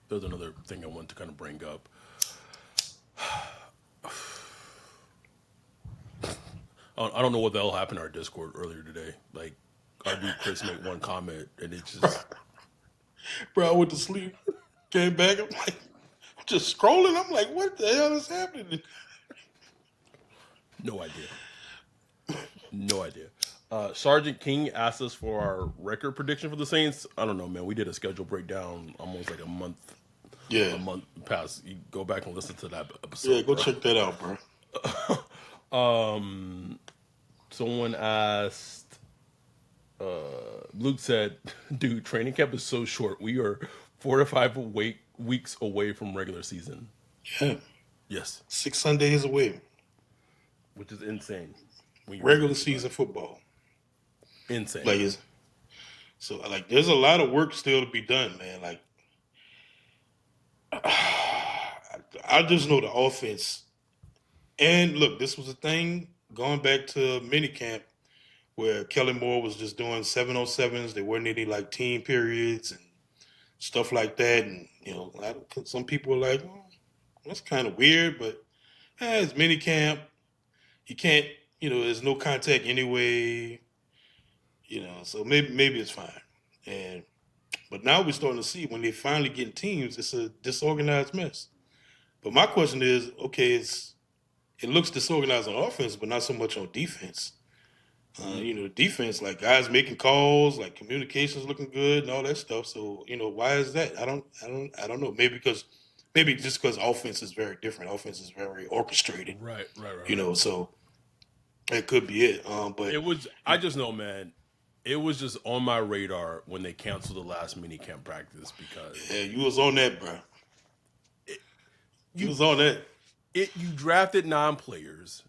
There's another thing I want to kind of bring up. I don't know what the hell happened to our Discord earlier today. Like our dude Chris made one comment and it just Bro, I went to sleep, came back. I'm like, I'm just scrolling. I'm like, what the hell is happening? no idea. No idea. Sergeant King asked us for our record prediction for the Saints. I don't know, man. We did a schedule breakdown almost like Yeah, a month past. You go back and listen to that yeah. episode, Go bro. check that out, bro. Someone asked. Luke said, "Dude, training camp is so short. We are 4 to 5 weeks away from regular season." Yeah, Yes, 6 Sundays away. which is insane when you really Regular think about season it. football. Insane. Like it's so like there's a lot of work still to be done, man. Like I just know the offense. And look, this was a thing going back to minicamp where Kelly Moore was just doing 7-on-7s. There weren't any like team periods and stuff like that. And some people were like, well, that's kind of weird, but it's minicamp. You can't, there's no contact anyway. So maybe it's fine. And but now we're starting to see when they finally get in teams, it's a disorganized mess. But my question is, okay, it looks disorganized on offense, but not so much on defense. Defense, like guys making calls, like communications looking good and all that stuff. So, why is that? I don't know. Maybe just because offense is very different. Offense is very orchestrated, Right, right, right, right. so that could be it. But It was. I just know, man. It was just on my radar when they canceled the last mini camp practice because yeah, you was on that, bro. You you was on that. you drafted 9 players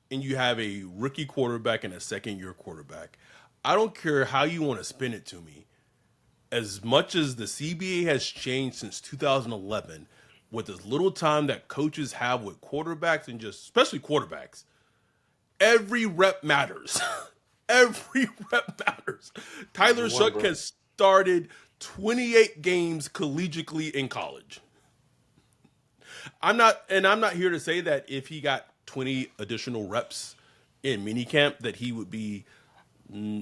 and you have a rookie quarterback and a second year quarterback. I don't care how you want to spin it to me. as much as the CBA has changed since 2011, with as little time that coaches have with quarterbacks and just especially quarterbacks, every rep matters. Every rep matters. Tyler Everyone, Shuck bro. has started 28 games collegiately in college. I'm not here to say that if he got 20 additional reps in minicamp that he would be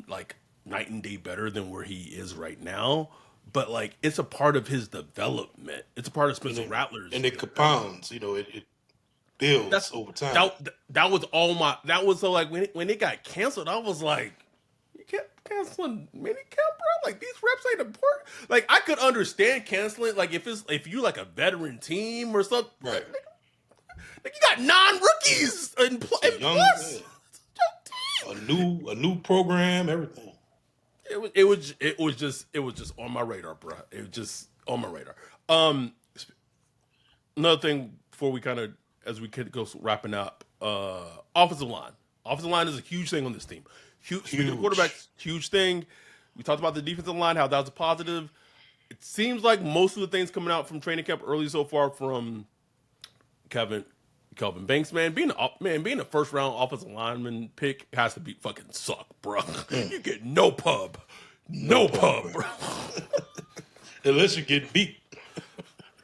like night and day better than where he is right now. But like it's a part of his development. It's a part of And Spencer it, Rattler's and it development. compounds. It builds That's over time. that was all my that was so like when it got canceled, I was like, you kept canceling minicamp, bro. Like these reps ain't important. Like I could understand canceling, like if you like a veteran team or something. Right. Like you got non-rookies It's a and young, plus a new program, everything. it was just on my radar, bro. It was just on my radar. Um, Another thing before we kind of as we could go wrapping up, offensive line. Offensive line is a huge thing on this team. Speaking of Huge. quarterbacks, huge thing. We talked about the defensive line, how that was a positive. It seems like most of the things coming out from training camp early so far from Kevin Kelvin Banks, being a first round offensive lineman pick has to be fucking suck, bro. Mm. You get no pub, No no pub, pub, bro. bro. Unless you get beat.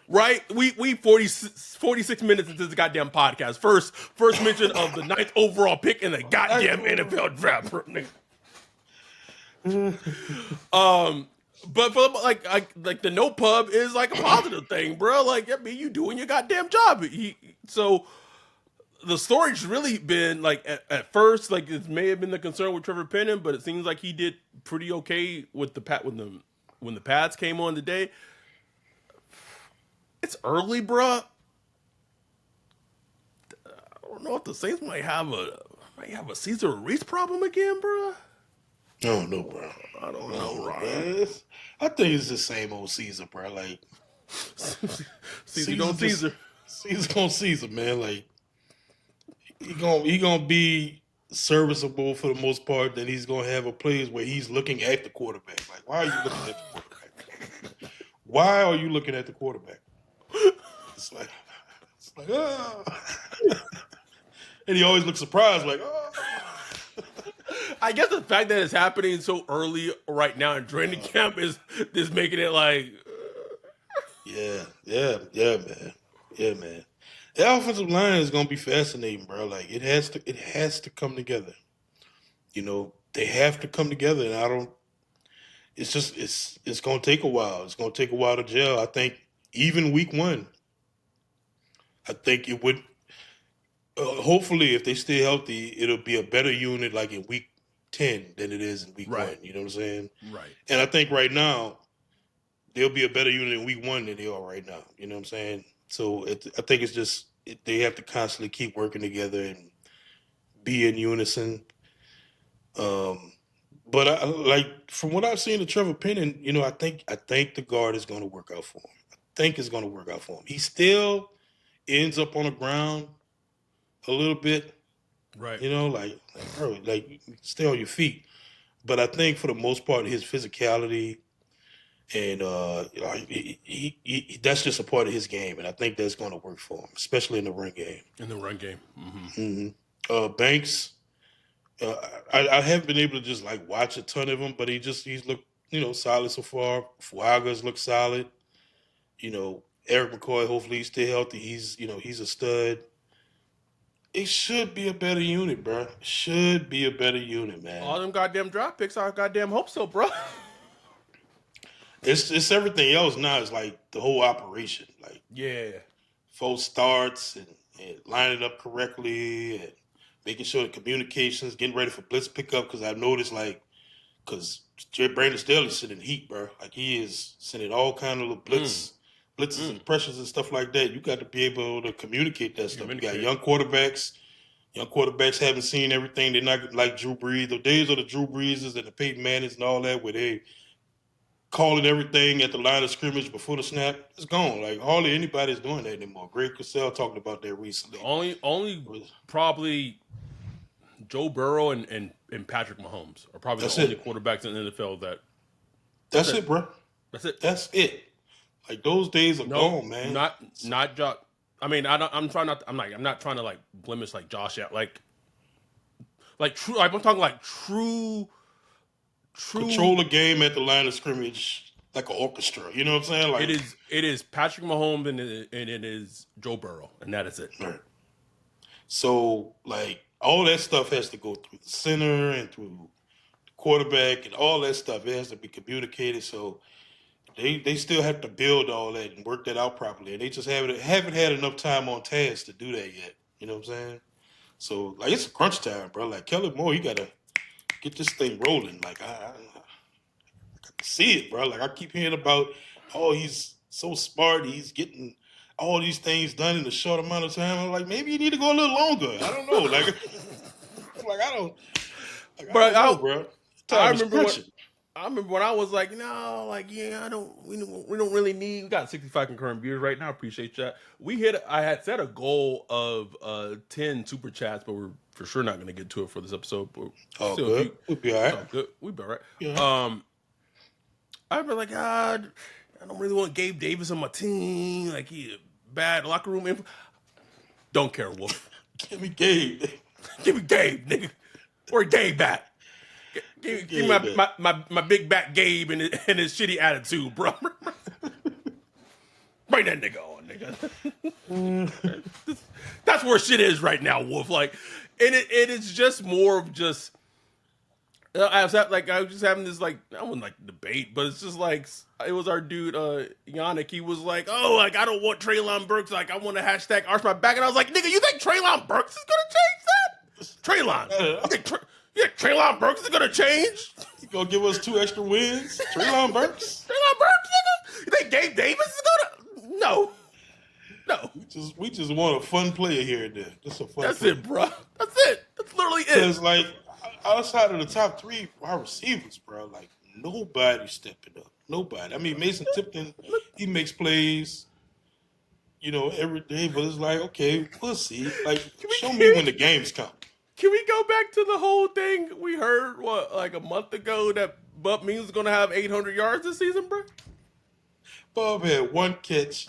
Right? We 46 minutes into this goddamn podcast. First mention of the ninth overall pick in the goddamn NFL draft, bro. But for like the no pub is like a positive thing, bro. Like I mean, you doing your goddamn job. So the story's really been like at first, like it may have been the concern with Trevor Penning, but it seems like he did pretty okay with when the pads came on today. It's early, bro. I don't know if the Saints might have a Cesar Reese problem again, bro. I don't know, bro. I I don't know, don't know, Ryan. bro. I think it's the same old Caesar, bro. Like Caesar don't Caesar. Caesar gonna Caesar, man. Like he gonna be serviceable for the most part. Then he's gonna have a plays where he's looking at the quarterback. Like, why are you looking at the quarterback? Why are you looking at the quarterback? It's like and he always looks surprised, like, I guess the fact that it's happening so early right now in training camp is making it like yeah, man, yeah, man. The offensive line is gonna be fascinating, bro. Like it has to come together. You know, they have to come together, and I don't. It's just it's gonna take a while. It's gonna take a while to gel. I think even week one, I think it would. Hopefully, if they stay healthy, it'll be a better unit like in week 10 than it is in week right, one. You know what I'm saying? right, And I think right now they'll be a better unit in week one than they are right now. You know what I'm saying? So I think it's just they have to constantly keep working together and be in unison. Um, but like from what I've seen of Trevor Penning, you know, I think the guard is going to work out for him. I think it's going to work out for him. He still ends up on the ground a little bit, right. you know, like bro, like stay on your feet. But I think for the most part, his physicality and that's just a part of his game, and I think that's going to work for him, especially in the run game. In the run game. hmm Banks, I haven't been able to just like watch a ton of him, but he's looked solid so far. Fuaga's looked solid. You know, Eric McCoy, hopefully he's still healthy. He's a stud. It should be a better unit, bro. Should be a better unit, man. All them goddamn draft picks, I goddamn hope so, bro. It's everything else now. It's like the whole operation, like Yeah, false starts and lining up correctly and making sure the communications, getting ready for blitz pickup. Because I've noticed, like, because Brandon Staley's sending heat, bro. Like he is sending all kind of little blitzes and pressures and stuff like that. You got to be able to communicate that stuff. You got young quarterbacks. Young quarterbacks haven't seen everything. They're not like Drew Brees. The days of the Drew Breeses and the Peyton Mannings and all that, where they calling everything at the line of scrimmage before the snap, it's gone. Like hardly anybody's doing that anymore. Greg Cosell talked about that recently. only probably Joe Burrow and Patrick Mahomes are probably That's the only it. quarterbacks in the NFL That's it, bro. That's it. That's it. Like those days are No, gone, man. not Josh. I mean, I don't, I'm trying not. I'm not trying to like blemish like Josh out. Like true. Like, I'm talking like true. Control the game at the line of scrimmage like an orchestra. You know what I'm saying? Like, It is Patrick Mahomes and it is Joe Burrow, and that is it. right. So like all that stuff has to go through the center and through the quarterback and all that stuff. It has to be communicated. So they still have to build all that and work that out properly. And they just haven't had enough time on task to do that yet. You know what I'm saying? So like it's a crunch time, bro. Like Kelly Moore, you gotta get this thing rolling. Like I see it, bro. Like I keep hearing about, oh, he's so smart. He's getting all these things done in a short amount of time. I'm like, maybe you need to go a little longer. I don't know. Like, like I But don't know, bro. I Time is remember when crunching. I remember when I was like, no, like yeah, I don't. We don't really need. We got 65 concurrent viewers right now. Appreciate that. We hit. I had set a goal of 10 super chats, but we're for sure not going to get to it for this episode. But Oh, still, if good. you, We'll be all it's right. all good. We be all right. Yeah. I remember like, God, I don't really want Gabe Davis on my team. Like he bad locker room info. Don't care, Wolf. Give me Gabe. Give me Gabe, nigga. Where Gabe at? Give Gabe, man. my big back Gabe and his shitty attitude, bro. Bring that nigga on, nigga. That's where shit is right now, Wolf. Like, and it is just more of just. I was just having this like I wasn't like debate, but it's just like it was our dude Yannick. He was like, "Oh, like I don't want Treylon Burks. Like I want to hashtag arch my back." And I was like, "Nigga, you think Treylon Burks is gonna change that? Treylon, you think Treylon Burks is gonna change? You gonna give us 2 extra wins? Treylon Burks? Treylon Burks, nigga? You think Gabe Davis is gonna? No, no. We just want a fun player here and there. Just a fun That's player. it, bro. That's it. That's literally it." Because like outside of the top 3 wide receivers, bro, like nobody's stepping up. Nobody. I mean, Mason Tipton, he makes plays, every day, but it's like, okay, we'll see. Like, show me when the games come. Can we go back to the whole thing we heard like a month ago that Bub Means was gonna have 800 yards this season, bro? Bob had 1 catch,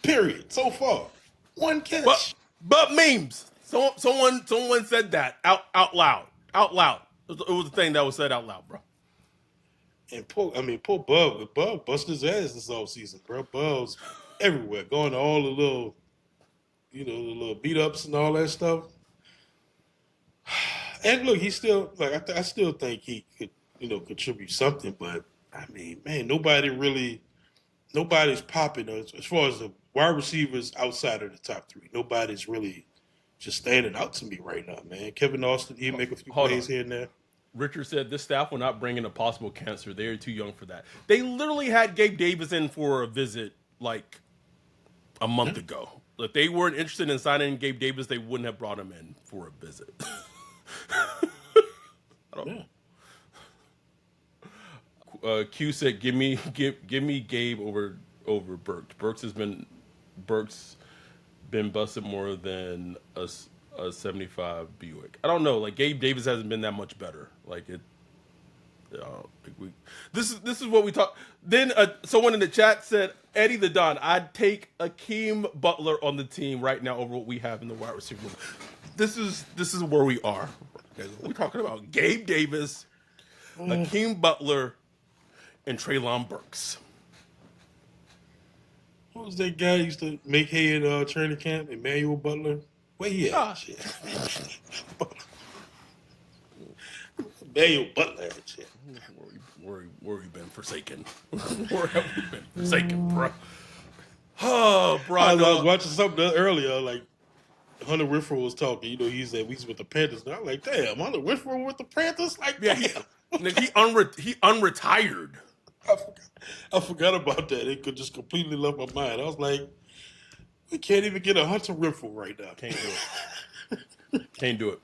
period, so far. 1 But catch. Bub Memes. Someone said that out loud. Out loud. It was the thing that was said out loud, bro. And poor Bub. Bub busted his ass this offseason, bro. Bub's everywhere, going to all the little, the little beat ups and all that stuff. And look, he's still like I still think he could, contribute something. But I mean, man, nobody's popping as far as the wide receivers outside of the top 3. Nobody's really just standing out to me right now, man. Kevin Austin, he make a few Hold plays on. here and there. Richard said this staff will not bring in a possible cancer. They are too young for that. They literally had Gabe Davis in for a visit like a month ago. If they weren't interested in signing Gabe Davis, they wouldn't have brought him in for a visit. I don't know. Q said, "Give me Gabe over Burks. Burks been busted more than a 75 Buick. I don't know. Like Gabe Davis hasn't been that much better. Like it. I don't think we. This is what we talk. Then someone in the chat said, Eddie the Don, I'd take Akeem Butler on the team right now over what we have in the wide receiver room. This is where we are. We're talking about Gabe Davis, Akeem Butler, and Treylon Burks. What was that guy who used to make hay at training camp? Emmanuel Butler? Where he at? Ah. Shit. Emmanuel Butler and shit. Where we been forsaken? Where have we been forsaken, bro? Oh, bro. I was watching something earlier, like Hunter Renfrow was talking. He said he's with the Panthers now. I'm like, damn, Hunter Renfrow with the Panthers? Like, Yeah, he unretired. I forgot about that. It could just completely left my mind. I was like, we can't even get a Hunter Renfrow right now. Can't do it. Can't do it.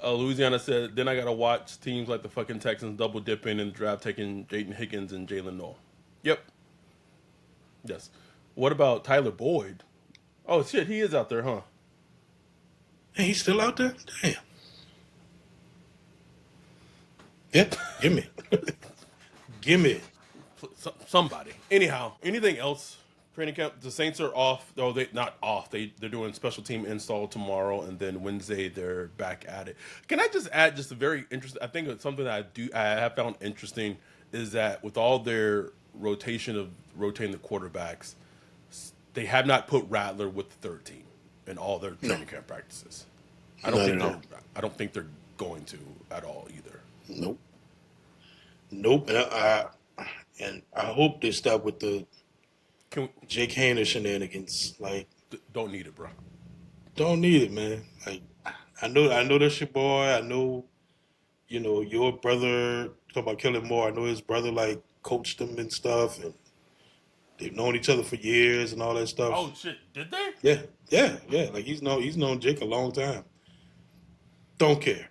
Louisiana said, then I got to watch teams like the fucking Texans double dipping in the draft, taking Jaden Higgins and Jalen Noel. Yep. Yes. What about Tyler Boyd? Oh, shit, he is out there, huh? Hey, he's still out there? Damn. Yep, gimme. Gimme. Somebody. Anyhow, anything else? Training camp. The Saints are off. Oh, they not off. They're doing special team install tomorrow, and then Wednesday they're back at it. Can I just add just a very interesting? I think it's something that I have found interesting is that with all their rotation of rotating the quarterbacks, they have not put Rattler with the third team in all their No, training camp practices. I don't not think at they're. all. I don't think they're going to at all either. Nope, nope. And I hope they stop with the Can we, Jake Hainer shenanigans. Like, don't need it, bro. don't need it, man. Like, I know that's your boy. I know, your brother. Talking about Kellen Moore. I know his brother like coached him and stuff, and they've known each other for years and all that stuff. Oh shit! Did they? Yeah, yeah, yeah. Like he's known Jake a long time. Don't care.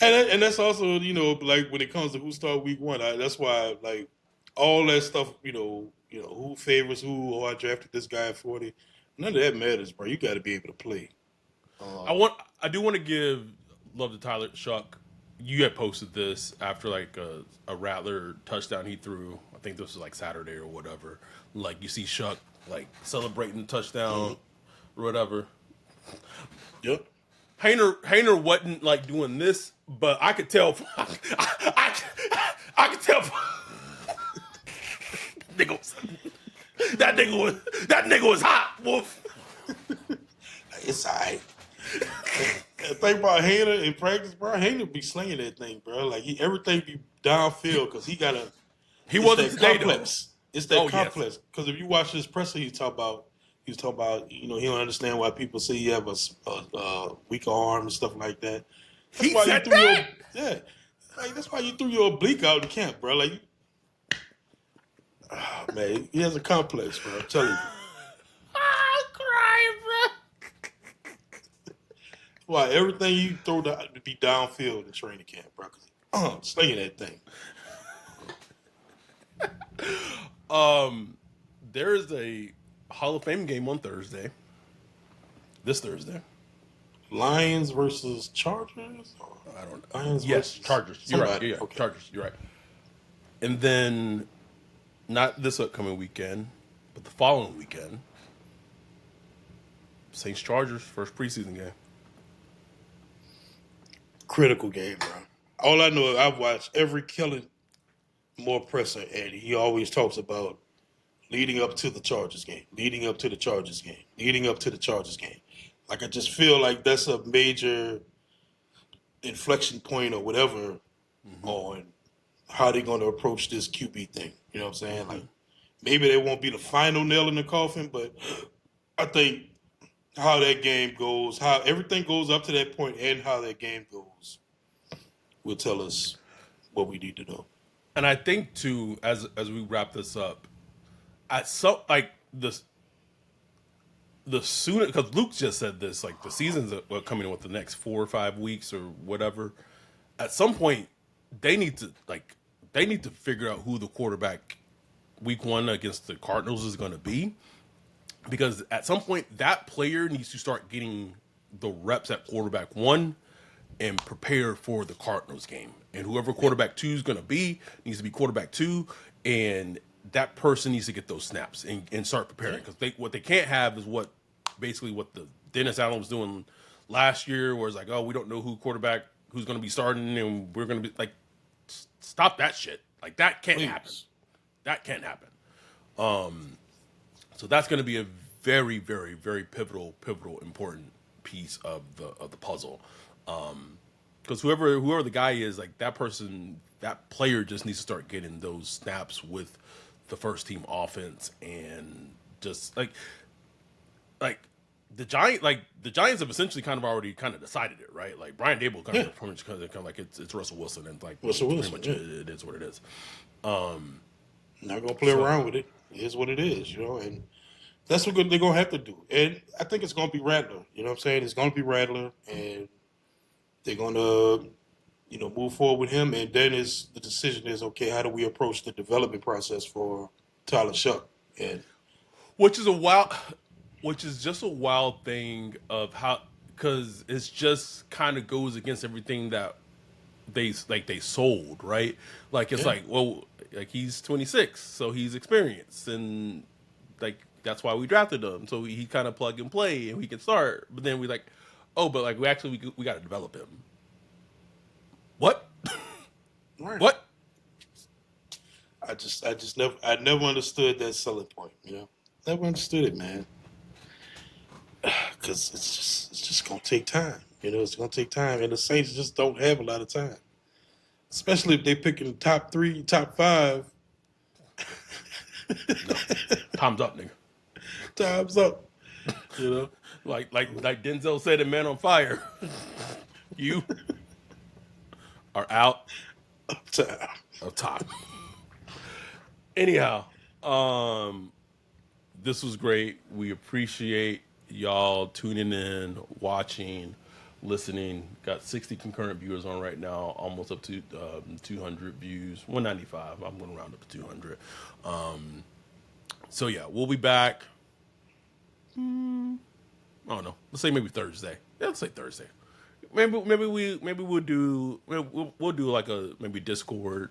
And that's also like when it comes to who start week one, that's why like all that stuff who favors who. Oh, I drafted this guy at 40. None of that matters, bro. You got to be able to play. I Um, want. I do want to give love to Tyler Shuck. You had posted this after like a Rattler touchdown he threw. I think this was like Saturday or whatever. Like you see Shuck like celebrating the touchdown mhm. or whatever. Yep. Hayner wasn't like doing this, but I could tell. I could tell. nigga was, that nigga was hot, wolf. It's all right. And think about Hayner in practice, bro. Hayner be slinging that thing, bro. Like everything be downfield because he got a. He It's wasn't that today though. complex. It's that Oh yes, complex. Because if you watch his presser, he was talking about, he don't understand why people say you have a weaker arm and stuff like that. That's he why you said threw that. your yeah. Like that's why you threw your oblique out in camp, bro. Like, man, he has a complex, bro. I'm telling you. I'm crying, bro. Why everything you throw to be downfield in training camp, bro? Slinging that thing. There is a Hall of Fame game on Thursday. This Thursday. Lions versus Chargers, or I don't know. Lions Yes, versus Chargers. You're right. somebody. Yeah, Okay. Chargers. You're right. And then, not this upcoming weekend, but the following weekend, Saints Chargers first preseason game. Critical game, bro. All I know is I've watched every Kellen Moore presser, and he always talks about leading up to the Chargers game, leading up to the Chargers game, leading up to the Chargers game. Like I just feel like that's a major inflection point or whatever Mm-hmm. on how they're going to approach this QB thing. You know what I'm saying? Mm-hmm. Like maybe they won't be the final nail in the coffin, but I think how that game goes, how everything goes up to that point, and how that game goes will tell us what we need to know. And I think too, as we wrap this up, at some like the sooner because Luke just said this, like the seasons are coming in with the next 4 or 5 weeks or whatever. At some point, they need to figure out who the quarterback week one against the Cardinals is going to be, because at some point that player needs to start getting the reps at quarterback one and prepare for the Cardinals game. And whoever quarterback two is going to be needs to be quarterback two, and that person needs to get those snaps and start preparing, because what they can't have is what the Dennis Allen was doing last year, where it's like, oh, we don't know who's going to be starting, and we're going to be like, stop that shit. Like that can't happen. Please. That can't happen. So that's going to be a very, very, very pivotal, important piece of the puzzle. Because whoever the guy is, like that player just needs to start getting those snaps with the first team offense, and just like the Giants have essentially kind of already kind of decided it, right? Like Brian Dable Yeah. kind of like it's Russell Wilson, and like Russell pretty Wilson, much yeah. it is what it is. Not gonna play So around with it. It is what it is, and that's what they're gonna have to do. And I think it's gonna be Rattler. You know what I'm saying? It's gonna be Rattler, and they're gonna, move forward with him. And then is the decision is okay. How do we approach the development process for Tyler Shuck? And which is a wild, which is just a wild thing of how, because it's just kind of goes against everything that they sold, right? Like it's Yeah. like, well, like he's 26, so he's experienced, and like that's why we drafted him, so he kind of plug and play and we can start. But then we like, oh, but like we got to develop him. What? Right. What? I never understood that selling point. Never understood it, man. Because it's just gonna take time. It's gonna take time, and the Saints just don't have a lot of time. Especially if they picking top three, top five. No, time's up, nigga. Time's up. You know, Like Denzel said in Man on Fire, you are out time. of time. Anyhow, this was great. We appreciate y'all tuning in, watching, listening. Got 60 concurrent viewers on right now, almost up to 200 views, 195. I'm going to round up to 200. So yeah, we'll be back. I don't know. Let's say maybe Thursday. Yeah, let's say Thursday. Maybe we'll do like a maybe Discord.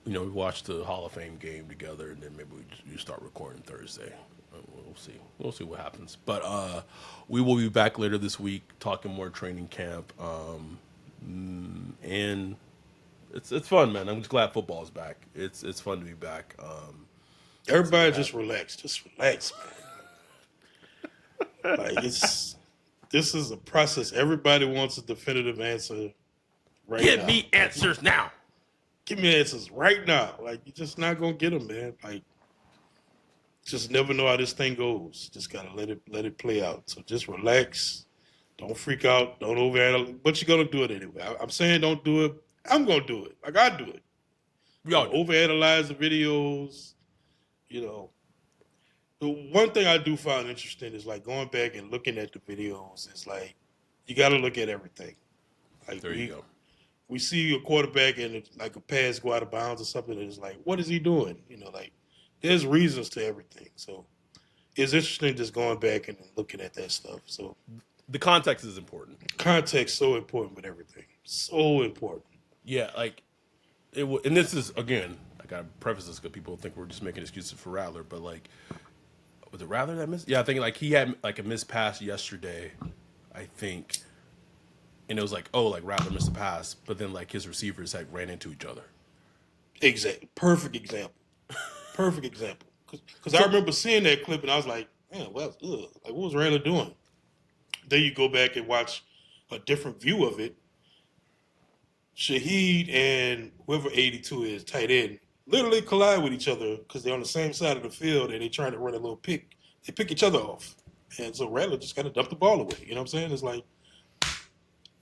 We watch the Hall of Fame game together, and then maybe you start recording Thursday. We'll see. We'll see what happens. But we will be back later this week talking more training camp. And it's fun, man. I'm just glad football is back. It's fun to be back. Everybody just relax. Just relax, man. Like this is a process. Everybody wants a definitive answer right Give now. me answers now. Give me answers right now. Like you're just not gonna get them, man. Like just never know how this thing goes. Just gotta let it play out. So just relax. Don't freak out. Don't overanalyze. But you're gonna do it anyway. I'm saying don't do it. I'm gonna do it. Like I do it. We all do. Overanalyze the videos. You know. The one thing I do find interesting is like going back and looking at the videos. It's like you got to look at everything. Like There you go. we see a quarterback and like a pass go out of bounds or something, and it's like, what is he doing? Like there's reasons to everything. So it's interesting just going back and looking at that stuff. So The context is important. context so important with everything. So important. Yeah, like and this is again. I gotta preface this because people think we're just making excuses for Rattler, but like, was it Rattler that missed? Yeah, I think like he had like a missed pass yesterday, I think, and it was like, oh, like Rattler missed a pass, but then like his receivers like ran into each other. Exactly. Perfect example. Perfect example. Because I So remember seeing that clip and I was like, man, well, like what was Randall doing? Then you go back and watch a different view of it. Shaheed and whoever 82 is, tight end, literally collide with each other because they're on the same side of the field and they're trying to run a little pick. They pick each other off. And so Rattler just kind of dumped the ball away. You know what I'm saying? It's like,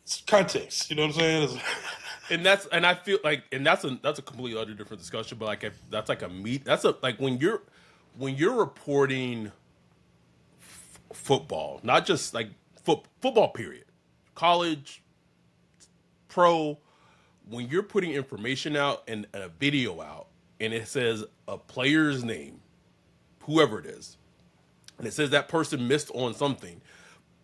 it's context. You know what I'm saying? and I feel like that's a completely other different discussion, but like if that's like that's a like when you're reporting football, not just like football period, college, pro, when you're putting information out and a video out and it says a player's name, whoever it is, and it says that person missed on something,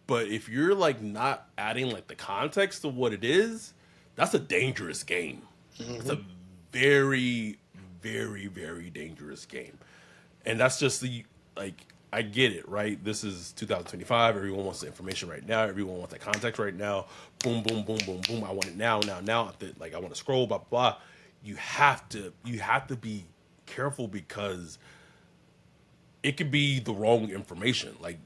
but if you're like not adding like the context of what it is, that's a dangerous game. It's Mm-hmm. a very, very, very dangerous game. And that's just the like I get it, right? This is 2025. Everyone wants the information right now. Everyone wants that context right now. Boom, boom, boom, boom, boom. I want it now, now, now. Like I want to scroll, blah, blah, blah. You have to be careful because it could be the wrong information. Like,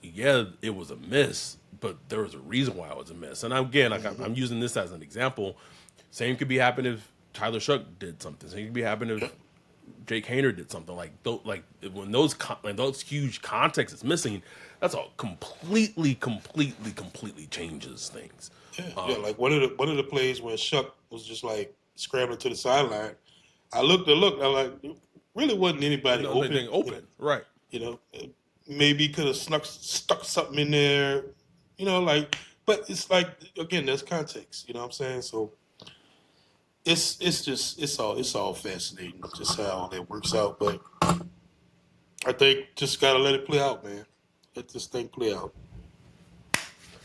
yeah, it was a miss, but there was a reason why it was a miss. And again, like Mm-hmm. I'm using this as an example. Same could be happening if Tyler Shuck did something. Same could be happening if Jake Hayner did something. Like when those huge context is missing, that's all completely, completely, completely changes things. Yeah. Like one of the plays where Shuck was just like scrambling to the sideline. I looked and looked. I'm like, it really wasn't anybody No, open. anything open, right? You know, maybe could have stuck something in there. Like, but it's like again, there's context. You know what I'm saying? So it's all fascinating just how all that works out. But I think just gotta let it play out, man. Let this thing play out.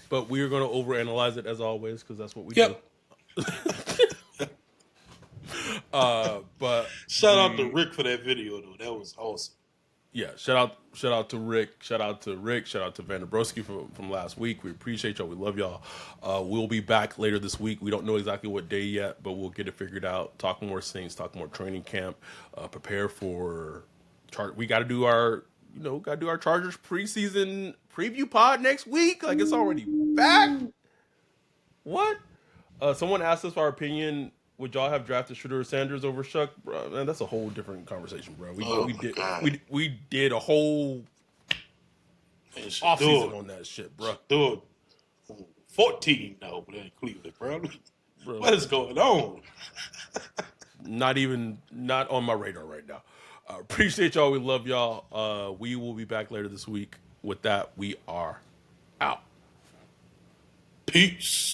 But we are going to overanalyze it as always because that's what we do. Yep. But Shout out to we Rick for that video though. That was awesome. yeah, shout out to Rick, shout out to Vanderbroski from last week. We appreciate y'all. We love y'all. We'll be back later this week. We don't know exactly what day yet, but we'll get it figured out. Talk more Saints, talk more training camp. Prepare for we got to do our got to do our Chargers preseason preview pod next week. Like it's already back. What? Someone asked us for our opinion. Would y'all have drafted Shooter Sanders over Shuck? Bro, man, that's a whole different conversation, bro. We Oh we my did god. we did a whole Man, off season Shador. on that shit, bro. Shador 14 now over there in Cleveland, bro. Bro, What is going on? not on my radar right now. Appreciate y'all. We love y'all. We will be back later this week. With that, we are out. Peace.